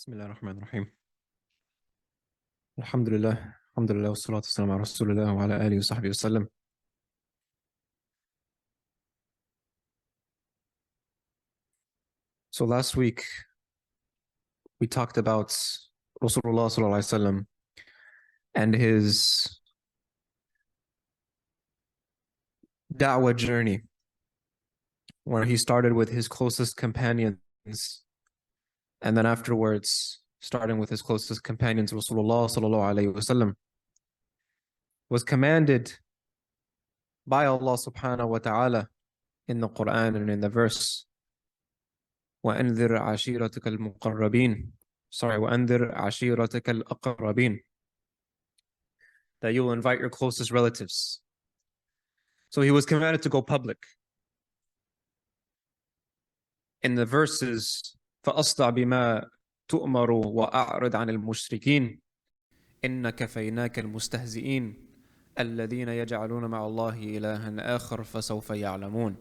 بسم الله الرحمن الرحيم. الحمد لله والصلاة والسلام على رسول الله وعلى آله وصحبه وسلم. So last week we talked about Rasulullah sallallahu alaihi wasallam and his da'wah journey, where he started with his closest companions, and then afterwards, starting with his closest companions, Rasulullah sallallahu alaihi wasallam was commanded by Allah subhanahu wa ta'ala in the Quran and in the verse وأنذر عشيرتك المقربين وأنذر عشيرتك الأقربين, that you will invite your closest relatives. So he was commanded to go public. In the verses فأصدع بما تؤمر وأعرض عن المشركين إن كفيناك المستهزئين الذين يجعلون مع الله إلها آخر فسوف يعلمون,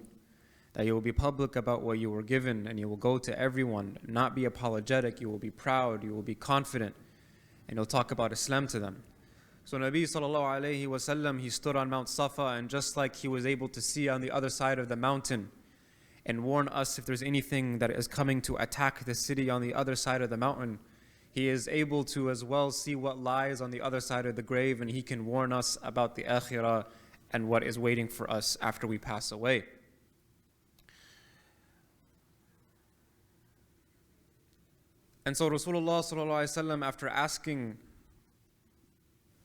that you will be public about what you were given and you will go to everyone, not be apologetic, you will be proud, you will be confident, and you'll talk about Islam to them. So Nabi sallallahu alayhi wasallam, he stood on Mount Safa, and just like he was able to see on the other side of the mountain and warn us if there's anything that is coming to attack the city on the other side of the mountain, he is able to as well see what lies on the other side of the grave, and he can warn us about the akhirah and what is waiting for us after we pass away. And so Rasulullah sallallahu alaihi wasallam, after asking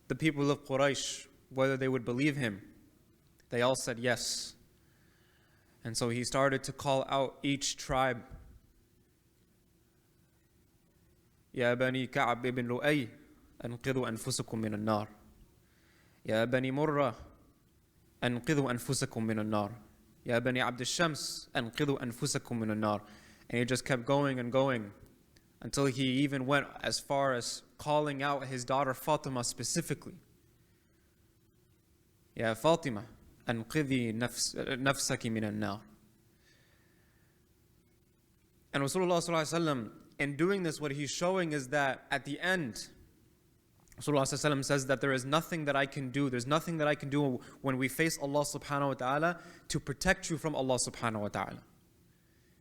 the people of Quraysh whether they would believe him, they all said yes. And so he started to call out each tribe. يا بني كعب بن لؤي أنقذوا أنفسكم من النار. يا بني مرة أنقذوا أنفسكم من النار. يا بني عبد الشمس أنقذوا أنفسكم من النار. And he just kept going and going, until he even went as far as calling out his daughter Fatima specifically. Ya Fatima, anqidhi nafsaki min an-nar. And Rasulullah sallallahu alaihi wasallam, in doing this, what he's showing is that at the end, Rasulullah sallallahu alaihi wasallam says that there is nothing that I can do. There's nothing that I can do when we face Allah subhanahu wa ta'ala to protect you from Allah subhanahu wa ta'ala.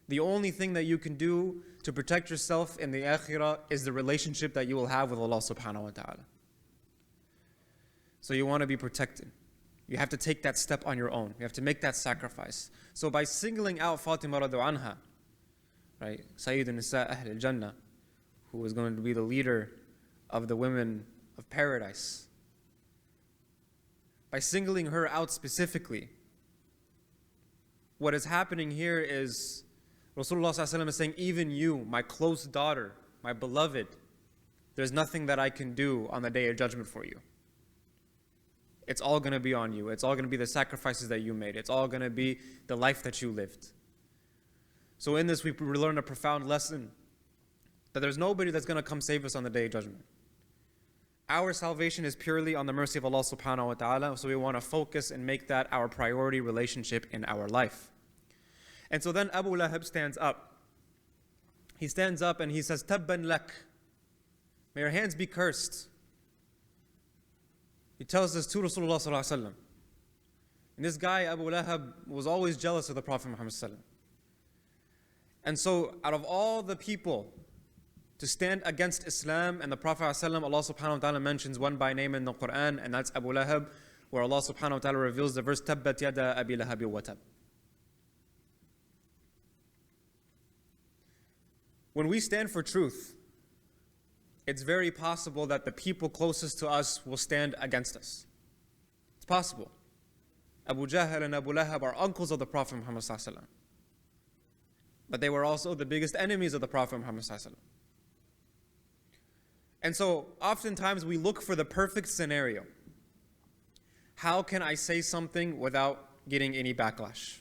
The only thing that you can do to protect yourself in the akhirah is the relationship that you will have with Allah subhanahu wa ta'ala. So you want to be protected. You have to take that step on your own. You have to make that sacrifice. So by singling out Fatima radiallahu anha, right, Sayyid Nisa Ahl al-Jannah, who was going to be the leader of the women of paradise, by singling her out specifically, what is happening here is Rasulullah ﷺ is saying, even you, my close daughter, my beloved, there's nothing that I can do on the day of judgment for you. It's all going to be on you. It's all going to be the sacrifices that you made. It's all going to be the life that you lived. So in this, we learn a profound lesson, that there's nobody that's going to come save us on the day of judgment. Our salvation is purely on the mercy of Allah subhanahu wa ta'ala, so we want to focus and make that our priority relationship in our life. And so then Abu Lahab stands up. He stands up and he says, Tabban lak. May your hands be cursed. He tells this to Rasulullah sallallahu alaihi wasallam. And this guy, Abu Lahab, was always jealous of the Prophet Muhammad sallallahu alaihi wasallam. And so out of all the people to stand against Islam and the Prophet sallallahu alaihi wasallam, Allah subhanahu wa ta'ala mentions one by name in the Quran, and that's Abu Lahab, where Allah subhanahu wa ta'ala reveals the verse, Tabbat yada abi lahabi wa tab. When we stand for truth, it's very possible that the people closest to us will stand against us. It's possible. Abu Jahl and Abu Lahab are uncles of the Prophet Muhammad sallallahu alaihi wasallam, but they were also the biggest enemies of the Prophet Muhammad sallallahu alaihi wasallam. And so oftentimes we look for the perfect scenario. How can I say something without getting any backlash?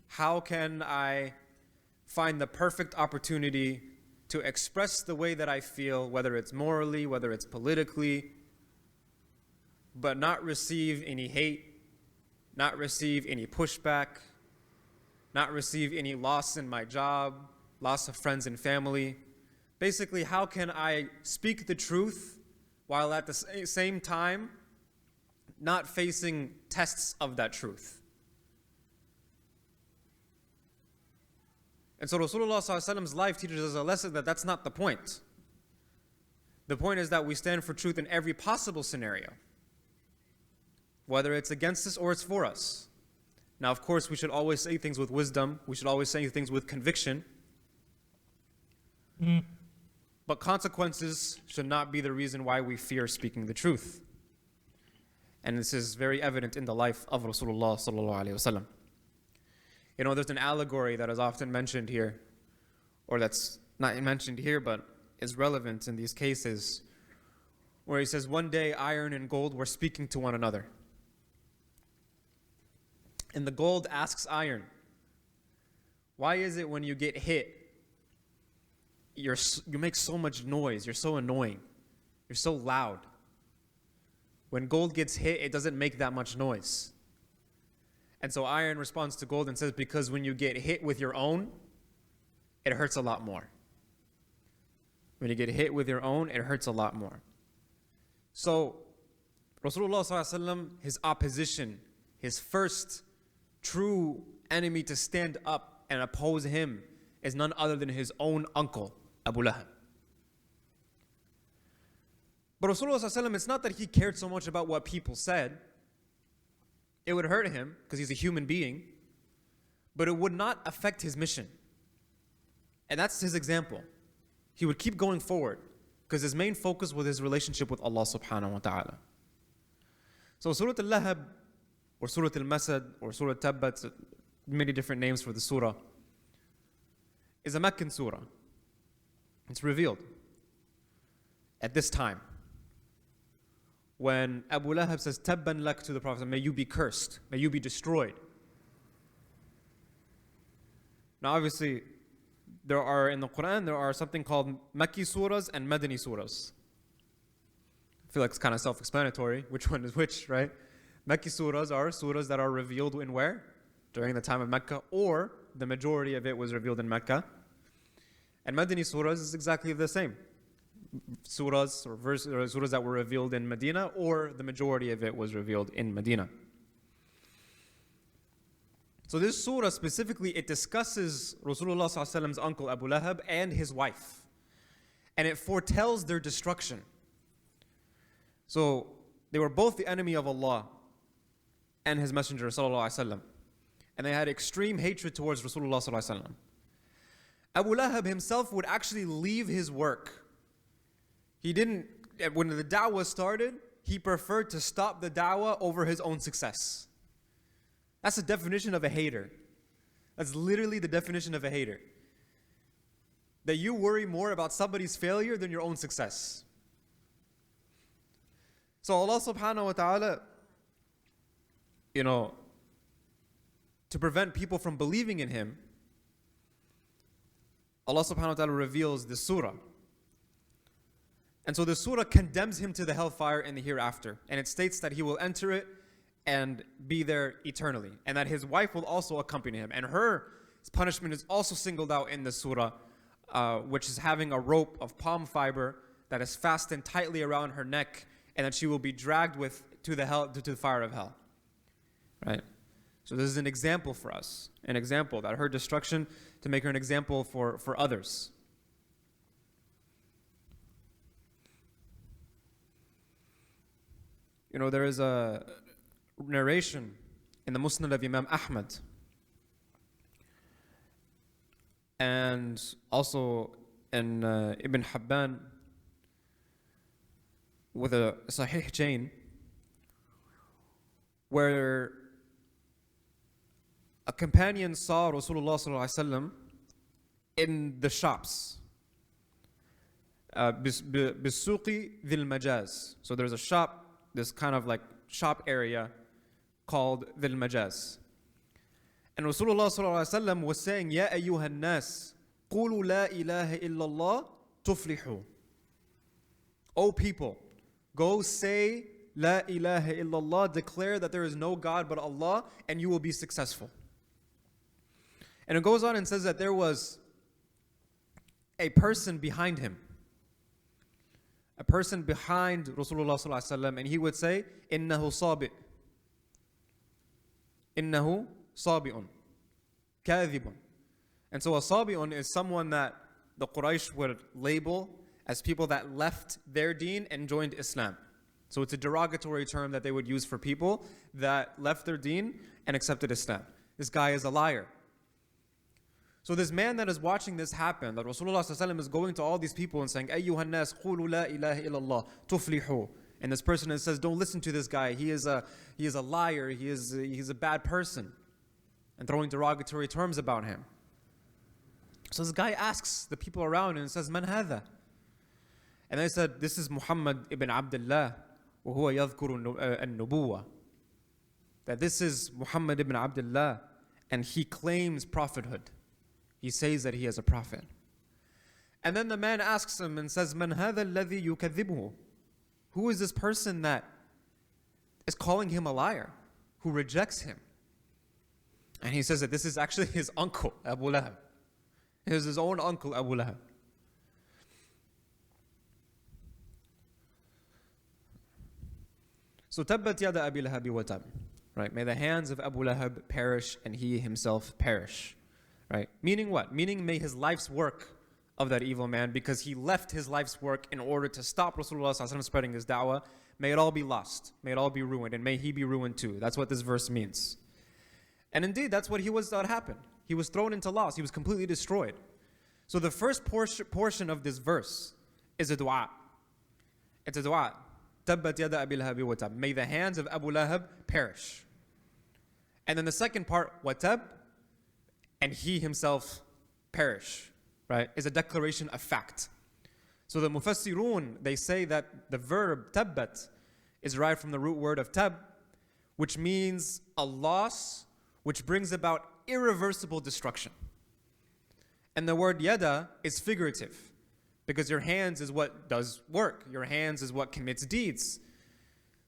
How can I find the perfect opportunity to express the way that I feel, whether it's morally, whether it's politically, but not receive any hate, not receive any pushback, not receive any loss in my job, loss of friends and family, Basically, how can I speak the truth while at the same time not facing tests of that truth? And so Rasulullah's life teaches us a lesson that that's not the point. The point is that we stand for truth in every possible scenario, whether it's against us or it's for us. Now, of course, we should always say things with wisdom. We should always say things with conviction. But consequences should not be the reason why we fear speaking the truth. And this is very evident in the life of Rasulullah sallallahu alaihi wasallam. You know, there's an allegory that is often mentioned here, or that's not mentioned here, but is relevant in these cases, where he says, one day iron and gold were speaking to one another. And the gold asks iron, why is it when you get hit, you make so much noise, you're so annoying, you're so loud? When gold gets hit, it doesn't make that much noise. And so iron responds to gold and says, because when you get hit with your own, it hurts a lot more. When you get hit with your own, it hurts a lot more. So Rasulullah sallallahu alaihi wasallam, his opposition, his first true enemy to stand up and oppose him is none other than his own uncle, Abu Lahab. But Rasulullah sallallahu alaihi wasallam, it's not that he cared so much about what people said. It would hurt him because he's a human being, but it would not affect his mission. And that's his example. He would keep going forward because his main focus was his relationship with Allah subhanahu wa ta'ala. So Surah Al-Lahab, or Surah Al-Masad, or Surah Tabbat, many different names for the surah, is a Meccan surah. It's revealed at this time, when Abu Lahab says, Tabban lak to the Prophet, may you be cursed, may you be destroyed. Now obviously, in the Quran, there are something called Makki surahs and Madani surahs. I feel like it's kind of self-explanatory, which one is which, right? Makki surahs are surahs that are revealed in where? During the time of Mecca, or the majority of it was revealed in Mecca. And Madani surahs is exactly the same. Surahs or surahs that were revealed in Medina, or the majority of it was revealed in Medina. So this surah specifically, it discusses Rasulullah sallallahu alaihi wasallam's uncle Abu Lahab and his wife. And it foretells their destruction. So they were both the enemy of Allah and His Messenger sallallahu alaihi wasallam. And they had extreme hatred towards Rasulullah sallallahu alaihi wasallam. Abu Lahab himself would actually leave his work. When the da'wah started, he preferred to stop the da'wah over his own success. That's the definition of a hater. That's literally the definition of a hater. That you worry more about somebody's failure than your own success. So Allah subhanahu wa ta'ala, to prevent people from believing in Him, Allah subhanahu wa ta'ala reveals this surah. And so the surah condemns him to the hellfire in the hereafter. And it states that he will enter it and be there eternally. And that his wife will also accompany him. And her punishment is also singled out in the surah, which is having a rope of palm fiber that is fastened tightly around her neck, and that she will be dragged to the fire of hell. Right? So this is an example for us. An example that her destruction, to make her an example for others. There is a narration in the Musnad of Imam Ahmad, and also in Ibn Hibban with a Sahih chain, where a companion saw Rasulullah sallallahu alaihi wasallam in the shops. Bisuqi dhil majaz. So there's a shop, this kind of like shop area called dhil majaz. And Rasulullah sallallahu alaihi wasallam was saying, Ya ayyuhan nas, qulu la ilaha illallah tuflihu. O people, go say La ilaha illallah, declare that there is no God but Allah, and you will be successful. And it goes on and says that there was a person behind him. A person behind Rasulullah sallallahu alaihi wasallam, and he would say, "Innahu sabi', innahu sabi'un, kadhibun." And so a sabi'un is someone that the Quraysh would label as people that left their deen and joined Islam. So it's a derogatory term that they would use for people that left their deen and accepted Islam. This guy is a liar. So this man that is watching this happen, that Rasulullah sallallahu alaihi wasallam is going to all these people and saying, "Ayyuhan nas, qulu la ilaha illallah, tuflihu." And this person says, "Don't listen to this guy. He is a liar. He's a bad person," and throwing derogatory terms about him. So this guy asks the people around and says, "Man hadha?" And they said, "This is Muhammad ibn Abdullah, wa huwa yadhkuru an-nubuwah." That this is Muhammad ibn Abdullah, and he claims prophethood. He says that he is a prophet. And then the man asks him and says, "Man hadha alladhi yukadhibuhu?" Who is this person that is calling him a liar, who rejects him? And he says that this is actually his uncle, Abu Lahab. It is his own uncle, Abu Lahab. So, tabbat yada Abi Lahabi wa tab. Right? May the hands of Abu Lahab perish and he himself perish. Right? Meaning what? Meaning may his life's work of that evil man, because he left his life's work in order to stop Rasulullah sallallahu alaihi wasallam spreading his da'wah, may it all be lost. May it all be ruined, and may he be ruined too. That's what this verse means. And indeed, that's what happened. He was thrown into loss. He was completely destroyed. So the first portion of this verse is a dua. It's a dua. Tabbat yada Abi Lahabi wa tab. May the hands of Abu Lahab perish. And then the second part, wa tab, and he himself perish, right, is a declaration of fact. So the Mufassirun, they say that the verb tabbat is derived from the root word of tab, which means a loss which brings about irreversible destruction. And the word yada is figurative, because your hands is what does work. Your hands is what commits deeds.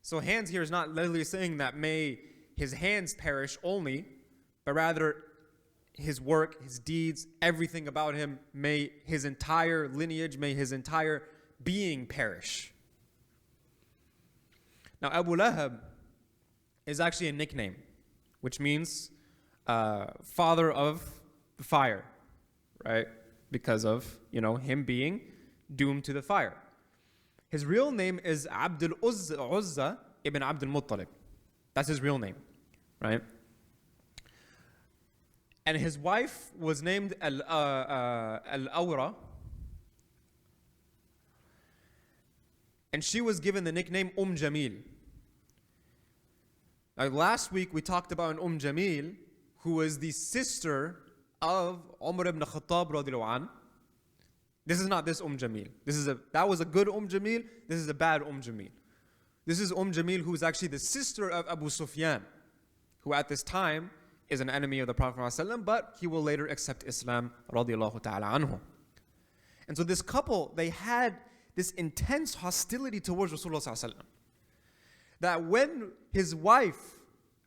So hands here is not literally saying that may his hands perish only, but rather his work, his deeds, everything about him, may his entire lineage, may his entire being perish. Now, Abu Lahab is actually a nickname, which means father of the fire, right? Because of, him being doomed to the fire. His real name is Abdul Uzza ibn Abdul Muttalib. That's his real name, right? And his wife was named Al-Awra. And she was given the nickname Jamil. Now, last week we talked about an Jamil, who was the sister of Umar ibn Khattab radiallahu anh. This is not this Jamil. That was a good Jamil. This is a bad Jamil. This is Jamil, who is actually the sister of Abu Sufyan, who at this time is an enemy of the Prophet ﷺ, but he will later accept Islam radiallahu ta'ala anhu. And so this couple, they had this intense hostility towards Rasulullah ﷺ, that when his wife,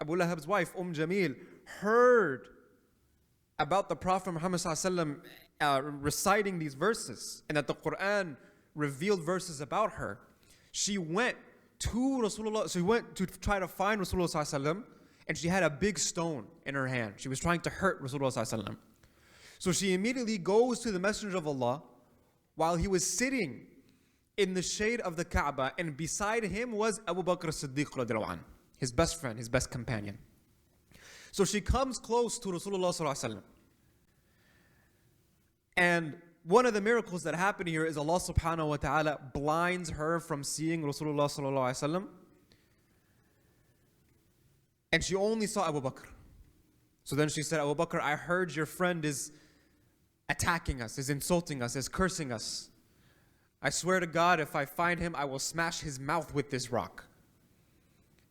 Abu Lahab's wife, Jamil, heard about the Prophet Muhammad ﷺ reciting these verses, and that the Quran revealed verses about her, she went to Rasulullah, she went to try to find Rasulullah ﷺ, and she had a big stone in her hand. She was trying to hurt Rasulullah ﷺ. So she immediately goes to the Messenger of Allah while he was sitting in the shade of the Kaaba, and beside him was Abu Bakr as-Siddiq radiallahu anh, his best friend, his best companion. So she comes close to Rasulullah ﷺ. And one of the miracles that happen here is Allah subhanahu wa ta'ala blinds her from seeing Rasulullah sallallahu alaihi wasallam. And she only saw Abu Bakr. So then she said, Abu Bakr, I heard your friend is attacking us, is insulting us, is cursing us. I swear to God, if I find him, I will smash his mouth with this rock.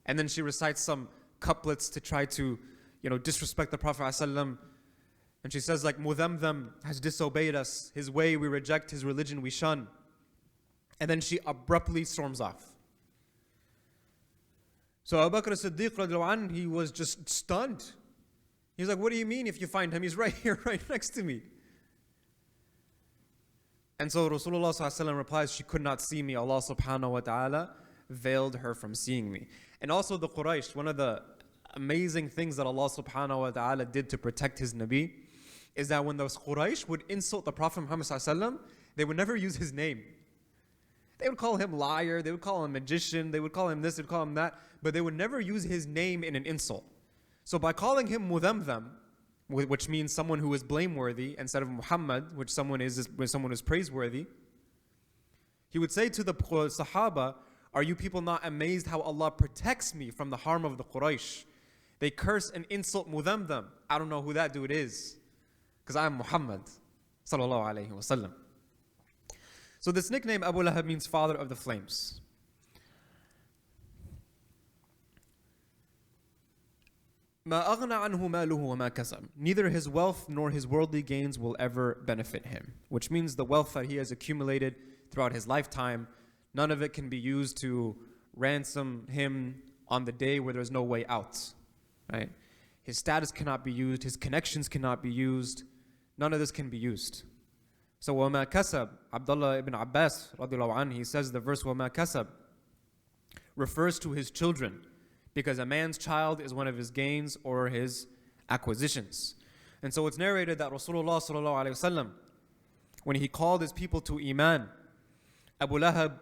And then she recites some couplets to try to, disrespect the Prophet ﷺ. And she says, like, Mudhamdham has disobeyed us. His way we reject, his religion we shun. And then she abruptly storms off. So Abu Bakr as-Siddiq radiallahu anh, he was just stunned. He's like, what do you mean if you find him? He's right here, right next to me. And so Rasulullah ﷺ replies, she could not see me. Allah subhanahu wa ta'ala veiled her from seeing me. And also the Quraysh, one of the amazing things that Allah subhanahu wa ta'ala did to protect his Nabi is that when those Quraysh would insult the Prophet Muhammad ﷺ, they would never use his name. They would call him liar, they would call him magician, they would call him this, they would call him that, but they would never use his name in an insult. So by calling him Mudamdam, which means someone who is blameworthy, instead of Muhammad, which someone is praiseworthy, he would say to the Sahaba, are you people not amazed how Allah protects me from the harm of the Quraysh? They curse and insult Mudamdam. I don't know who that dude is, because I am Muhammad sallallahu alayhi wa sallam. So this nickname Abu Lahab means father of the flames. مَا أَغْنَى عَنْهُ مَالُهُ وَمَا كَسَبَ. Neither his wealth nor his worldly gains will ever benefit him. Which means the wealth that he has accumulated throughout his lifetime, none of it can be used to ransom him on the day where there's no way out. Right? His status cannot be used, his connections cannot be used, none of this can be used. So وَمَا كَسَبَ, Abdullah ibn Abbas radiallahu anh, he says the verse وَمَا كَسَبَ refers to his children, because a man's child is one of his gains or his acquisitions. And so it's narrated that Rasulullah sallallahu alayhi wasallam, when he called his people to Iman, Abu Lahab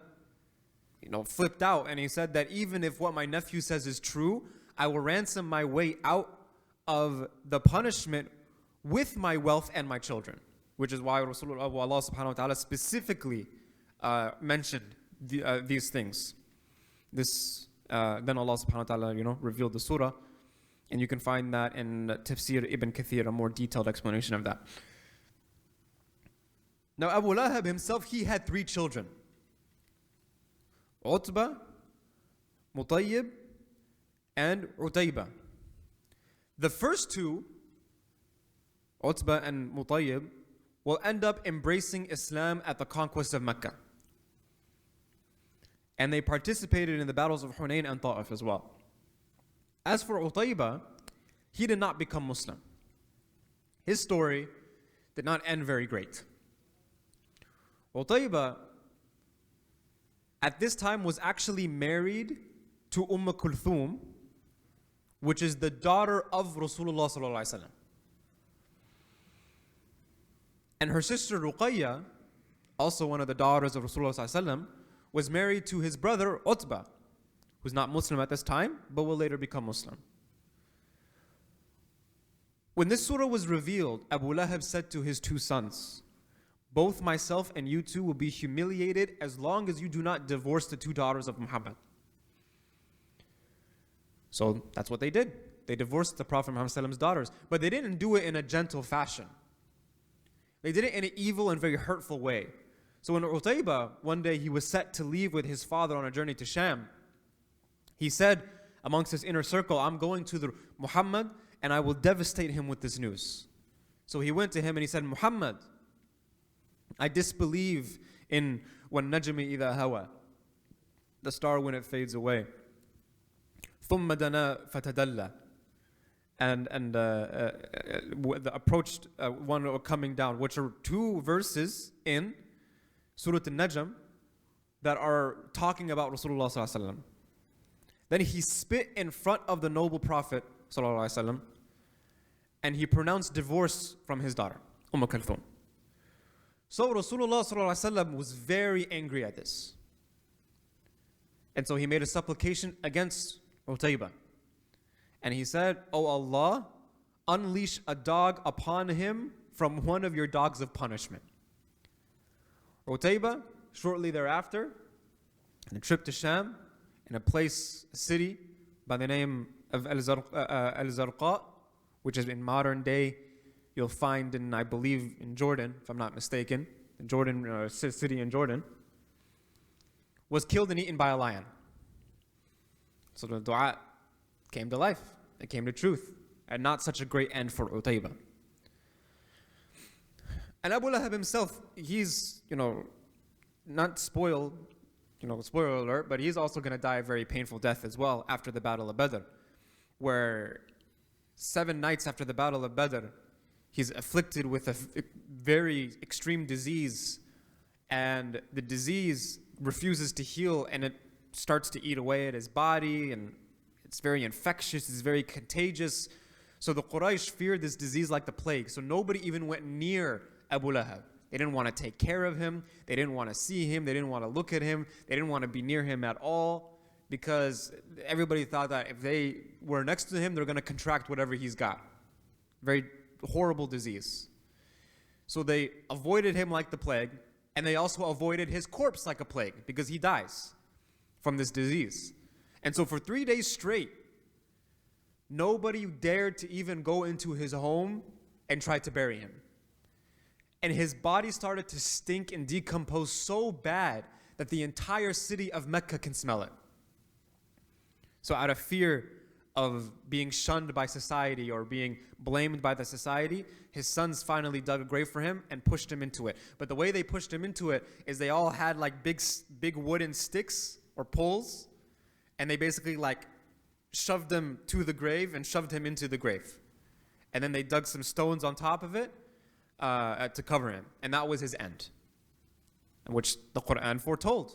flipped out and he said that even if what my nephew says is true, I will ransom my way out of the punishment with my wealth and my children. Which is why Allah subhanahu wa ta'ala specifically mentioned these things. Then Allah subhanahu wa ta'ala revealed the surah, and you can find that in Tafsir Ibn Kathir, a more detailed explanation of that. Now Abu Lahab himself, he had 3 children. Utbah, Mutayyib, and Utaybah. The first 2, Utbah and Mutayyib, will end up embracing Islam at the conquest of Mecca. And they participated in the battles of Hunayn and Ta'if as well. As for Utaybah, he did not become Muslim. His story did not end very great. Utaybah, at this time, was actually married to Kulthum, which is the daughter of Rasulullah sallallahu alaihi wasallam. And her sister Ruqayya, also one of the daughters of Rasulullah sallallahu alaihi wasallam, was married to his brother Utbah, who's not Muslim at this time, but will later become Muslim. When this surah was revealed, Abu Lahab said to his 2 sons, both myself and you two will be humiliated as long as you do not divorce the 2 daughters of Muhammad. So that's what they did. They divorced the Prophet Muhammad's daughters, but they didn't do it in a gentle fashion. They did it in an evil and very hurtful way. So when Utaybah, one day he was set to leave with his father on a journey to Sham, he said amongst his inner circle, I'm going to the Muhammad and I will devastate him with this news. So he went to him and he said, Muhammad, I disbelieve in وَالنَّجْمِ إِذَا هَوَى, the star when it fades away. ثُمَّ دَنَا فَتَدَلَّى, and the approached one coming down, which are 2 verses in Surah Al-Najm that are talking about Rasulullah sallallahu alaihi wasallam. Then he spit in front of the noble Prophet sallallahu alaihi wasallam, and he pronounced divorce from his daughter, Kulthum. So Rasulullah sallallahu alaihi wasallam was very angry at this, and so he made a supplication against Utaybah. And he said, "O Allah, unleash a dog upon him from one of your dogs of punishment." Utaybah, shortly thereafter, on a trip to Sham, in a city by the name of Al-Zarqa, which is in modern day, you'll find in, I believe, in Jordan, if I'm not mistaken, city in Jordan, was killed and eaten by a lion. So the dua came to life, it came to truth, and not such a great end for Utaybah. And Abu Lahab himself, he's, not spoiled, spoiler alert, but he's also going to die a very painful death as well after the Battle of Badr, where 7 nights after the Battle of Badr, he's afflicted with a very extreme disease and the disease refuses to heal, and it starts to eat away at his body, and it's very infectious, it's very contagious. So the Quraysh feared this disease like the plague, so nobody even went near Abu Lahab. They didn't want to take care of him, they didn't want to see him, they didn't want to look at him, they didn't want to be near him at all, because everybody thought that if they were next to him, they're going to contract whatever he's got. Very horrible disease. So they avoided him like the plague, and they also avoided his corpse like a plague, because he dies from this disease. And so for 3 days straight, nobody dared to even go into his home and try to bury him. And his body started to stink and decompose so bad that the entire city of Mecca can smell it. So out of fear of being shunned by society or being blamed by the society, his sons finally dug a grave for him and pushed him into it. But the way they pushed him into it is they all had like big wooden sticks or poles, and they basically like shoved him to the grave and shoved him into the grave. And then they dug some stones on top of it to cover him. And that was his end, which the Quran foretold.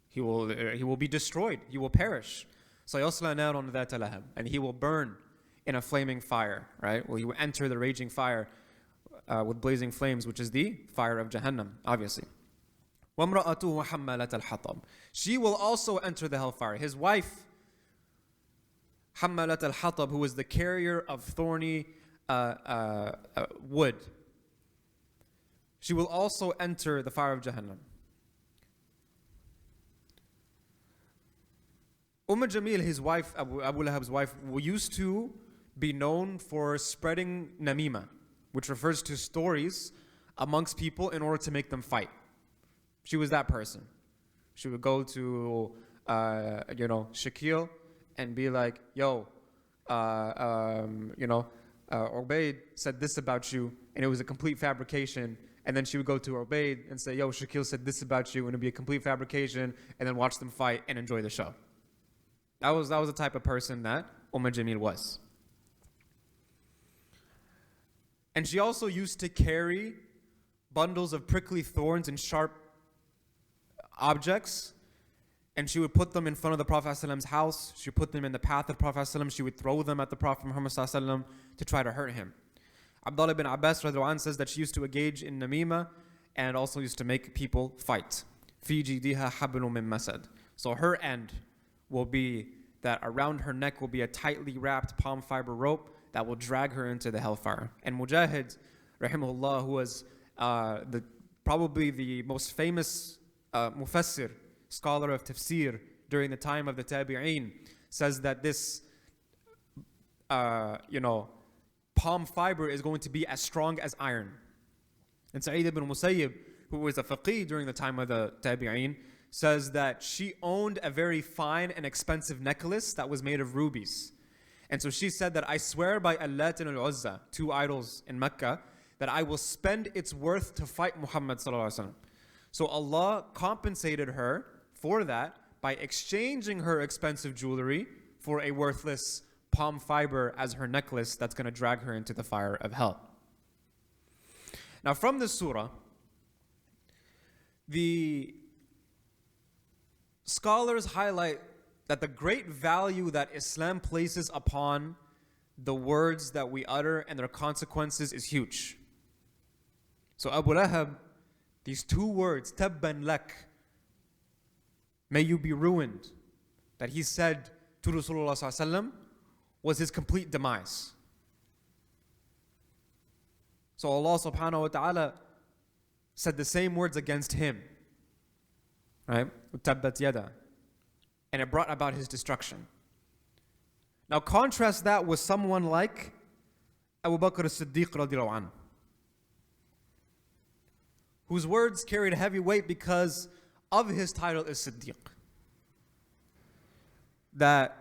He will be destroyed. He will perish. سَيَصْلَى نَارٌ ذَاتَ لَهَبٍ, and he will burn in a flaming fire, right? Well, he will enter the raging fire with blazing flames, which is the fire of Jahannam, obviously. وَامْرَأَتُهُ حَمَّالَةَ الْحَطَبِ, she will also enter the hellfire. His wife, حَمَّالَةَ الْحَطَبِ, who is the carrier of thorny wood, she will also enter the fire of Jahannam. Jamil, his wife, Abu Lahab's wife, used to be known for spreading namima, which refers to stories amongst people in order to make them fight. She was that person. She would go to, Shakil and be like, yo, Ubayd said this about you, and it was a complete fabrication. And then she would go to Ubayd and say, yo, Shakil said this about you, and it would be a complete fabrication, and then watch them fight and enjoy the show. That was the type of person that Jamil was. And she also used to carry bundles of prickly thorns and sharp objects, and she would put them in front of the Prophet ﷺ's house. She would put them in the path of the Prophet ﷺ. She would throw them at the Prophet Muhammad ﷺ to try to hurt him. Abdullah ibn Abbas says that she used to engage in namima and also used to make people fight. في جيدها حبل من مسد. So her end will be that around her neck will be a tightly wrapped palm fiber rope that will drag her into the hellfire. And Mujahid, rahimahullah, who was probably the most famous mufassir, scholar of tafsir during the time of the tabi'een, says that this palm fiber is going to be as strong as iron. And Sa'id ibn Musayyib, who was a faqih during the time of the tabi'een, says that she owned a very fine and expensive necklace that was made of rubies. And so she said that I swear by Allat and Al-Uzza, two idols in Mecca, that I will spend its worth to fight Muhammad sallallahu alaihi wasallam. So Allah compensated her for that by exchanging her expensive jewelry for a worthless palm fiber as her necklace that's going to drag her into the fire of hell. Now from this surah, the scholars highlight that the great value that Islam places upon the words that we utter and their consequences is huge. So Abu Lahab, these two words, tabban lak, may you be ruined, that he said to Rasulullah sallallahu alaihi wasallam, was his complete demise. So Allah subhanahu wa ta'ala said the same words against him, right? Tabbat yada. And it brought about his destruction. Now contrast that with someone like Abu Bakr as-Siddiq radiallahu anhu, whose words carried heavy weight because of his title as Siddiq. That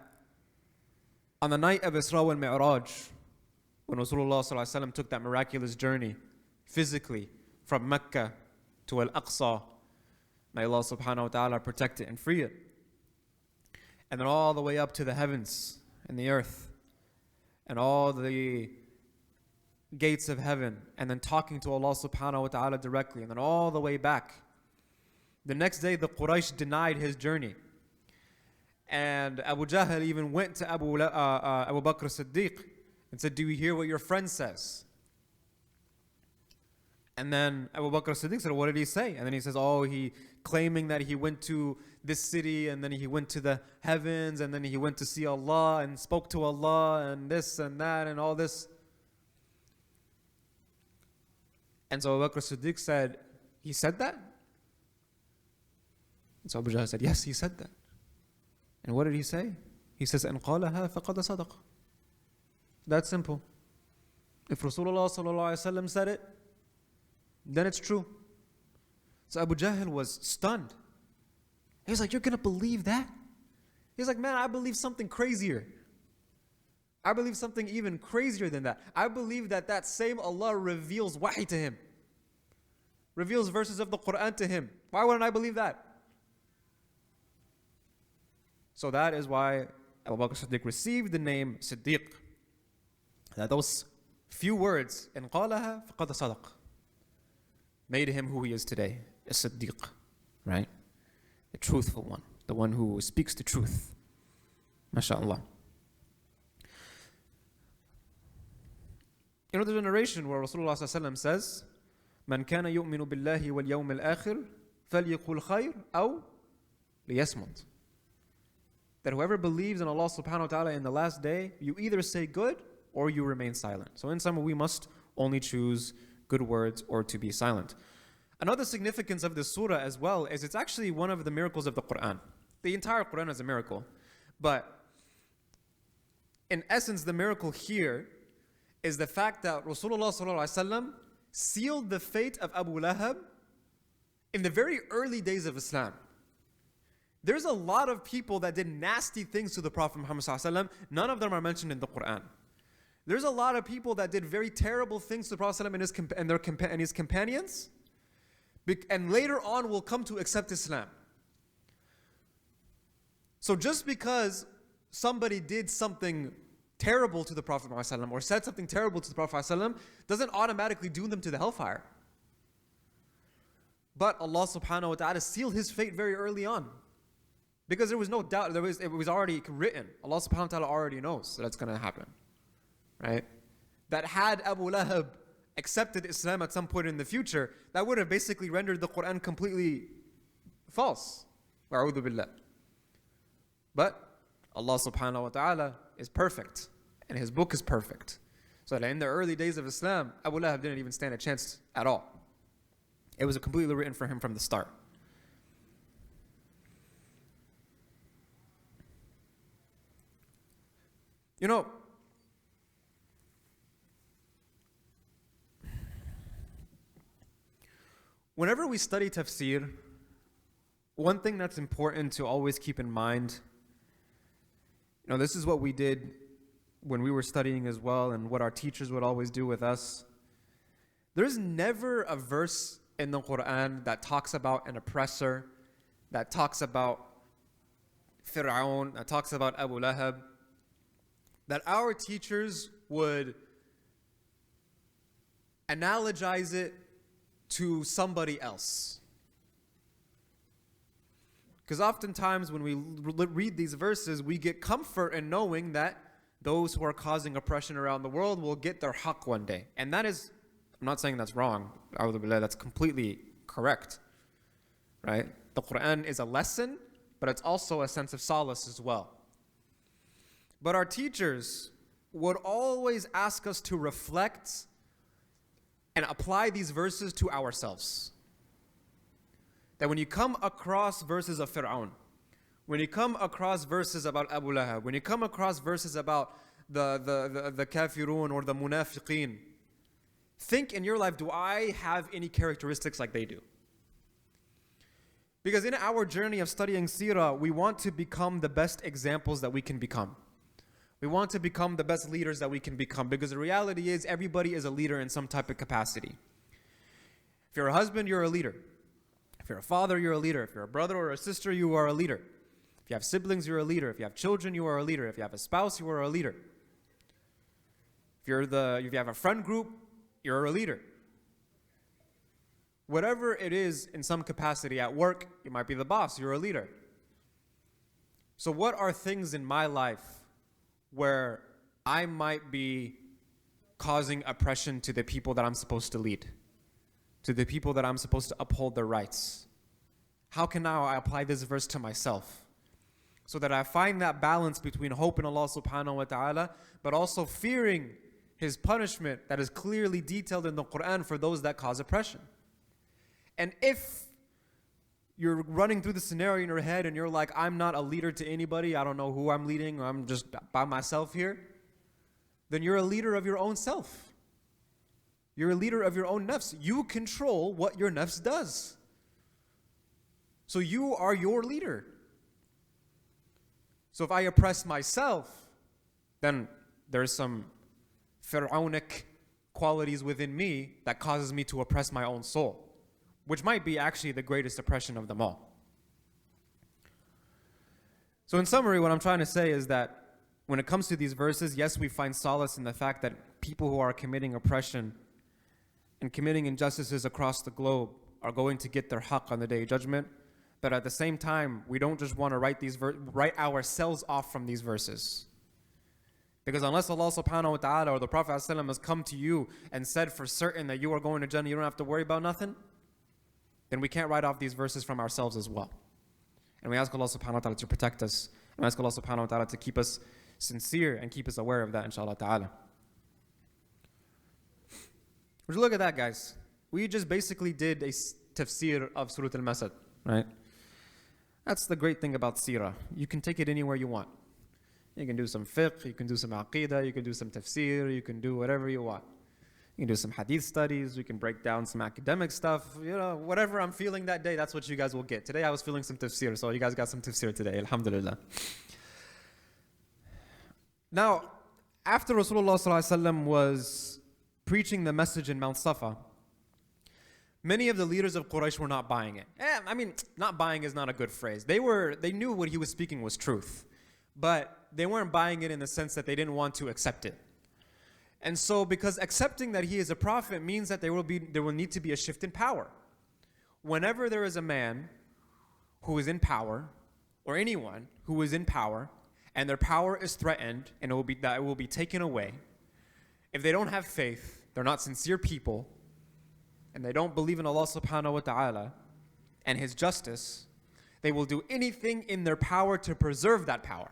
on the night of Isra wal Mi'raj, when Rasulullah sallallahu alaihi wasallam took that miraculous journey physically from Mecca to Al-Aqsa, may Allah subhanahu wa ta'ala protect it and free it, and then all the way up to the heavens and the earth and all the gates of heaven, and then talking to Allah subhanahu wa ta'ala directly, and then all the way back The next day, the Quraysh denied his journey. And Abu Jahl even went to Abu Bakr Siddiq and said, do you hear what your friend says? And then Abu Bakr Siddiq said, what did he say? And then he says, he claiming that he went to this city and then he went to the heavens and then he went to see Allah and spoke to Allah and this and that and all this. And so Abu Bakr Siddiq said, he said that? And so Abu Jahl said, yes, he said that. And what did he say? He says, إن قالها فقد صدق. That's simple. If Rasulullah sallallahu alaihi wasallam said it, then it's true. So Abu Jahl was stunned. He was like, you're going to believe that? He's like, man, I believe something crazier. I believe something even crazier than that. I believe that that same Allah reveals wahi to him. Reveals verses of the Quran to him. Why wouldn't I believe that? So that is why Abu Bakr Siddiq received the name Siddiq. That those few words, إن قالها فقد صدق, made him who he is today, a Siddiq, right? The truthful one, the one who speaks the truth. MashaAllah. You know, there's a narration where Rasulullah ﷺ says, من كان يؤمن بالله واليوم الآخر فليقل خير أو ليصمت. That whoever believes in Allah subhanahu wa ta'ala in the last day, you either say good or you remain silent. So in summer, we must only choose good words or to be silent. Another significance of this surah as well is it's actually one of the miracles of the Quran. The entire Quran is a miracle. But in essence, the miracle here is the fact that Rasulullah sallallahu alaihi wasallam sealed the fate of Abu Lahab in the very early days of Islam. There's a lot of people that did nasty things to the Prophet Muhammad sallallahu alaihi wasallam. None of them are mentioned in the Quran. There's a lot of people that did very terrible things to the Prophet and his companions, and later on will come to accept Islam. So just because somebody did something terrible to the Prophet ﷺ or said something terrible to the Prophet ﷺ doesn't automatically doom them to the hellfire. But Allah subhanahu wa ta'ala sealed his fate very early on. Because there was no doubt, it was already written. Allah subhanahu wa ta'ala already knows that's going to happen. Right? That had Abu Lahab accepted Islam at some point in the future, that would have basically rendered the Quran completely false. Wa'udhu billah. But Allah subhanahu wa ta'ala is perfect. And his book is perfect. So that in the early days of Islam, Abu Lahab didn't even stand a chance at all. It was completely written for him from the start. You know, whenever we study tafsir, one thing that's important to always keep in mind, you know, this is what we did when we were studying as well, and what our teachers would always do with us. There's never a verse in the Quran that talks about an oppressor, that talks about Fir'aun, that talks about Abu Lahab, that our teachers would analogize it to somebody else. Because oftentimes when we read these verses, we get comfort in knowing that those who are causing oppression around the world will get their haqq one day. And that is, I'm not saying that's wrong, that's completely correct, right? The Quran is a lesson, but it's also a sense of solace as well. But our teachers would always ask us to reflect and apply these verses to ourselves. That when you come across verses of Fir'aun, when you come across verses about Abu Lahab, when you come across verses about the kafirun or the munafiqeen, think in your life, do I have any characteristics like they do? Because in our journey of studying Seerah, we want to become the best examples that we can become. We want to become the best leaders that we can become, because the reality is everybody is a leader in some type of capacity. If you're a husband, you're a leader. If you're a father, you're a leader. If you're a brother or a sister, you are a leader. If you have siblings, you're a leader. If you have children, you are a leader. If you have a spouse, you are a leader. If you have a friend group, you're a leader. Whatever it is in some capacity at work, you might be the boss, you're a leader. So what are things in my life where I might be causing oppression to the people that I'm supposed to lead, to the people that I'm supposed to uphold their rights? How can now I apply this verse to myself so that I find that balance between hope in Allah subhanahu wa ta'ala, but also fearing His punishment that is clearly detailed in the Quran for those that cause oppression? And if you're running through the scenario in your head and you're like, I'm not a leader to anybody, I don't know who I'm leading, or I'm just by myself here, then you're a leader of your own self. You're a leader of your own nafs. You control what your nafs does. So you are your leader. So if I oppress myself, then there's some pharaonic qualities within me that causes me to oppress my own soul, which might be actually the greatest oppression of them all. So in summary, what I'm trying to say is that when it comes to these verses, yes, we find solace in the fact that people who are committing oppression and committing injustices across the globe are going to get their haqq on the Day of Judgment. But at the same time, we don't just want to write ourselves off from these verses. Because unless Allah subhanahu wa ta'ala or the Prophet ﷺ has come to you and said for certain that you are going to Jannah, you don't have to worry about nothing, then we can't write off these verses from ourselves as well. And we ask Allah subhanahu wa ta'ala to protect us. And we ask Allah subhanahu wa ta'ala to keep us sincere and keep us aware of that, inshallah ta'ala. Would you look at that, guys? We just basically did a tafsir of Surah Al-Masad, right? That's the great thing about Seerah. You can take it anywhere you want. You can do some fiqh, you can do some aqidah, you can do some tafsir, you can do whatever you want. You can do some hadith studies, you can break down some academic stuff, whatever I'm feeling that day, that's what you guys will get. Today I was feeling some tafsir, so you guys got some tafsir today, alhamdulillah. Now, after Rasulullah ﷺ was preaching the message in Mount Safa, many of the leaders of Quraysh were not buying it. Not buying is not a good phrase. They knew what he was speaking was truth, but they weren't buying it in the sense that they didn't want to accept it. And so, because accepting that he is a prophet means that there will need to be a shift in power. Whenever there is a man who is in power, or anyone who is in power, and their power is threatened, and it will be taken away, if they don't have faith, they're not sincere people, and they don't believe in Allah subhanahu wa ta'ala and His justice, they will do anything in their power to preserve that power.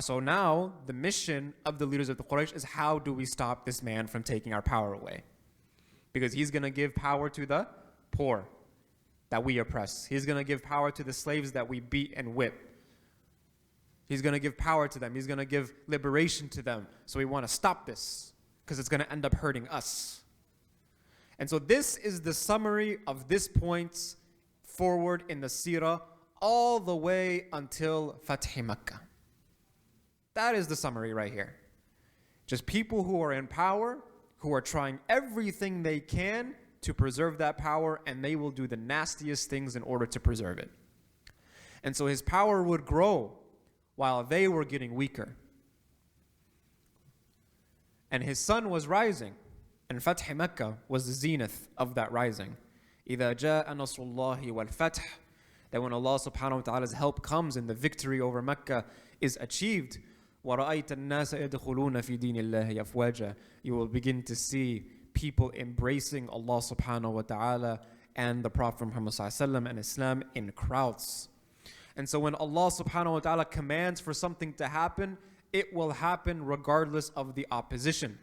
So now, the mission of the leaders of the Quraysh is, how do we stop this man from taking our power away? Because he's going to give power to the poor that we oppress. He's going to give power to the slaves that we beat and whip. He's going to give power to them. He's going to give liberation to them. So we want to stop this, because it's going to end up hurting us. And so this is the summary of this point forward in the Seerah, all the way until Fath Makkah. That is the summary right here. Just people who are in power, who are trying everything they can to preserve that power, and they will do the nastiest things in order to preserve it. And so his power would grow while they were getting weaker. And his sun was rising, and Fath Makkah was the zenith of that rising. إِذَا جَاءَ نَصْرُ اللَّهِ وَالْفَتْحِ, that when Allah subhanahu wa ta'ala's help comes and the victory over Mecca is achieved, وَرَأَيْتَ النَّاسَ يَدْخُلُونَ فِي دِينِ اللَّهِ أَفْوَاجًا, you will begin to see people embracing Allah subhanahu wa ta'ala and the Prophet Muhammad sallallahu alaihi wasallam and Islam in crowds. And so when Allah subhanahu wa ta'ala commands for something to happen, it will happen regardless of the opposition.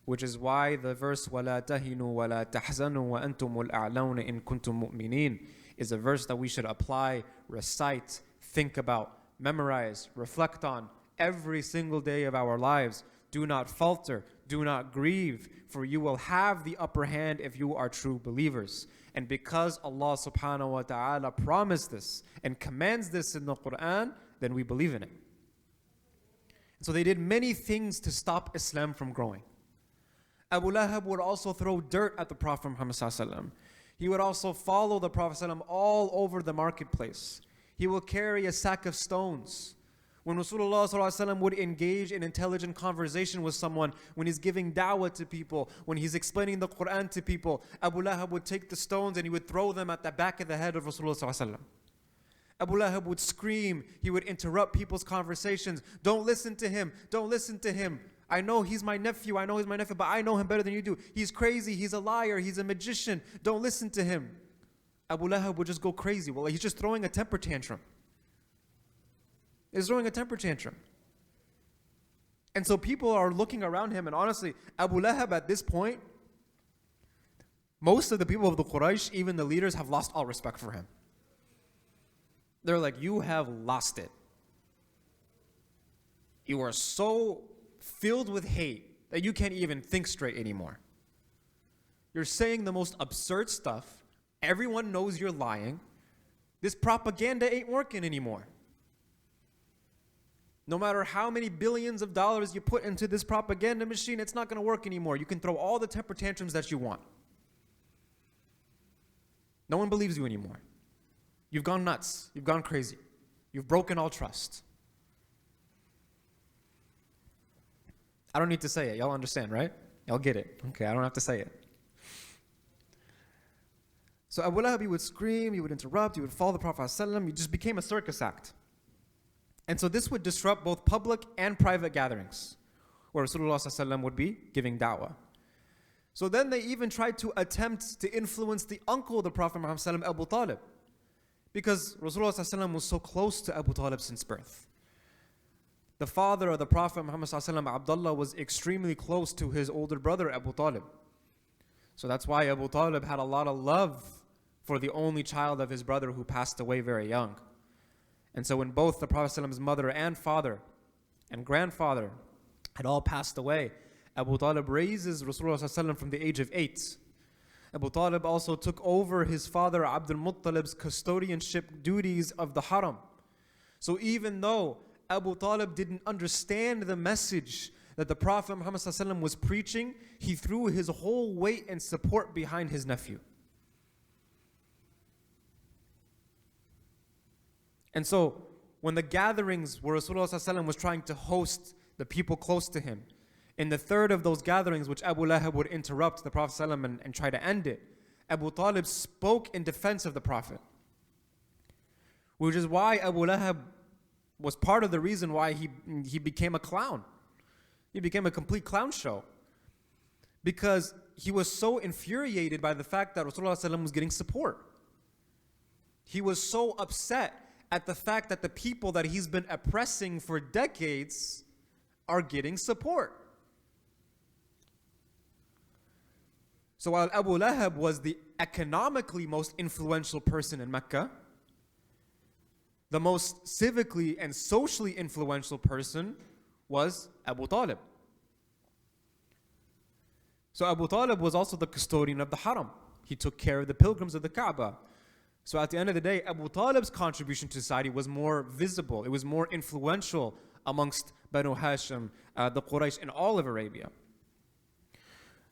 Which is why the verse وَلَا تَهِنُوا وَلَا تَحْزَنُوا وَأَنْتُمُ الْأَعْلَوْنَ إِن كُنْتُم مُؤْمِنِينَ is a verse that we should apply, recite, think about, memorize, reflect on every single day of our lives. Do not falter, do not grieve, for you will have the upper hand if you are true believers. And because Allah subhanahu wa ta'ala promised this and commands this in the Quran, then we believe in it. So they did many things to stop Islam from growing. Abu Lahab would also throw dirt at the Prophet Muhammad sallallahu alaihi wasallam. He would also follow the Prophet sallallahu alaihi wasallam all over the marketplace. He will carry a sack of stones When Rasulullah ﷺ would engage in intelligent conversation with someone, when he's giving da'wah to people, when he's explaining the Quran to people, Abu Lahab would take the stones and he would throw them at the back of the head of Rasulullah ﷺ. Abu Lahab would scream, he would interrupt people's conversations. Don't listen to him, don't listen to him. I know he's my nephew, but I know him better than you do. He's crazy, he's a liar, he's a magician. Don't listen to him. Abu Lahab would just go crazy. Well, he's just throwing a temper tantrum. He's throwing a temper tantrum. And so people are looking around him, and honestly, Abu Lahab at this point, most of the people of the Quraysh, even the leaders, have lost all respect for him. They're like, you have lost it. You are so filled with hate that you can't even think straight anymore. You're saying the most absurd stuff. Everyone knows you're lying. This propaganda ain't working anymore. No matter how many billions of dollars you put into this propaganda machine, it's not going to work anymore. You can throw all the temper tantrums that you want. No one believes you anymore. You've gone nuts. You've gone crazy. You've broken all trust. I don't need to say it. Y'all understand, right? Y'all get it. Okay, I don't have to say it. So Abu Lahab, he would scream, he would interrupt, he would follow the Prophet ﷺ. He just became a circus act. And so this would disrupt both public and private gatherings where Rasulullah ﷺ would be giving da'wah. So then they even tried to attempt to influence the uncle of the Prophet Muhammad ﷺ, Abu Talib. Because Rasulullah ﷺ was so close to Abu Talib since birth. The father of the Prophet Muhammad ﷺ, Abdullah, was extremely close to his older brother Abu Talib. So that's why Abu Talib had a lot of love for the only child of his brother who passed away very young. And so when both the Prophet ﷺ's mother and father and grandfather had all passed away, Abu Talib raises Rasulullah ﷺ from the age of 8. Abu Talib also took over his father Abdul Muttalib's custodianship duties of the haram. So even though Abu Talib didn't understand the message that the Prophet Muhammad ﷺ was preaching, he threw his whole weight and support behind his nephew. And so when the gatherings where Rasulullah ﷺ was trying to host the people close to him, in the third of those gatherings, which Abu Lahab would interrupt the Prophet ﷺ and try to end it, Abu Talib spoke in defense of the Prophet. Which is why Abu Lahab was part of the reason why he became a clown. He became a complete clown show. Because he was so infuriated by the fact that Rasulullah ﷺ was getting support. He was so upset at the fact that the people that he's been oppressing for decades are getting support. So while Abu Lahab was the economically most influential person in Mecca, the most civically and socially influential person was Abu Talib. So Abu Talib was also the custodian of the haram. He took care of the pilgrims of the Kaaba. So at the end of the day, Abu Talib's contribution to society was more visible. It was more influential amongst Banu Hashim, the Quraysh, and all of Arabia.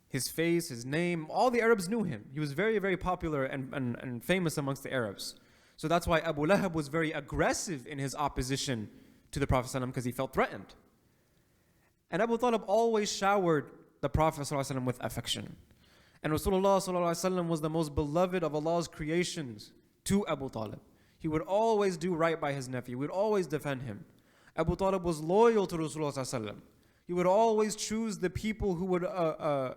His face, his name, all the Arabs knew him. He was very, very popular and famous amongst the Arabs. So that's why Abu Lahab was very aggressive in his opposition to the Prophet ﷺ, because he felt threatened. And Abu Talib always showered the Prophet ﷺ with affection. And Rasulullah ﷺ was the most beloved of Allah's creations to Abu Talib. He would always do right by his nephew. He would always defend him. Abu Talib was loyal to Rasulullah ﷺ. He would always choose the people who would,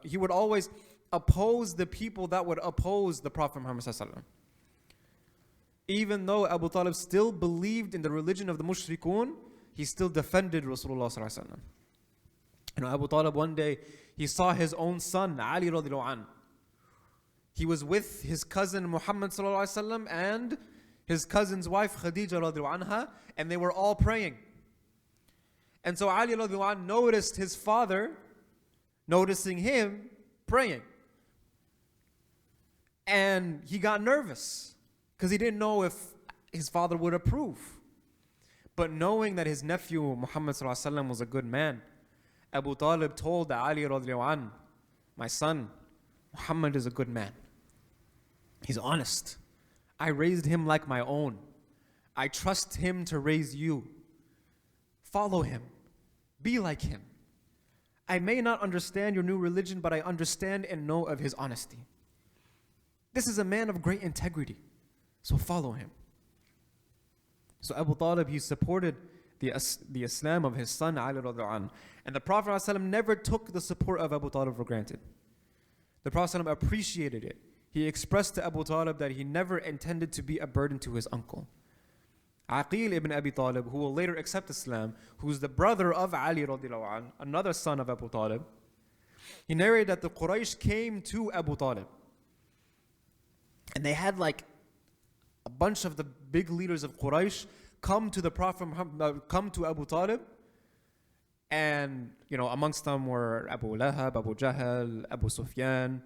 he would always oppose the people that would oppose the Prophet Muhammad ﷺ. Even though Abu Talib still believed in the religion of the mushrikun, he still defended Rasulullah ﷺ. You know, Abu Talib one day, he saw his own son, Ali radiallahu anh. He was with his cousin Muhammad ﷺ and his cousin's wife Khadija radiallahu anha, and they were all praying. And so Ali radiallahu anh noticed his father, noticing him praying. And he got nervous because he didn't know if his father would approve. But knowing that his nephew Muhammad ﷺ was a good man, Abu Talib told Ali radiallahu anh, my son, Muhammad is a good man. He's honest. I raised him like my own. I trust him to raise you. Follow him. Be like him. I may not understand your new religion, but I understand and know of his honesty. This is a man of great integrity, so follow him. So Abu Talib, he supported the Islam of his son Ali radiallahu anh. And the Prophet ﷺ never took the support of Abu Talib for granted. The Prophet ﷺ appreciated it. He expressed to Abu Talib that he never intended to be a burden to his uncle. Aqil ibn Abi Talib, who will later accept Islam, who's the brother of Ali radiallahu anh, another son of Abu Talib, he narrated that the Quraysh came to Abu Talib. And they had like a bunch of the big leaders of Quraysh come to the Prophet Muhammad, come to Abu Talib. And, amongst them were Abu Lahab, Abu Jahl, Abu Sufyan,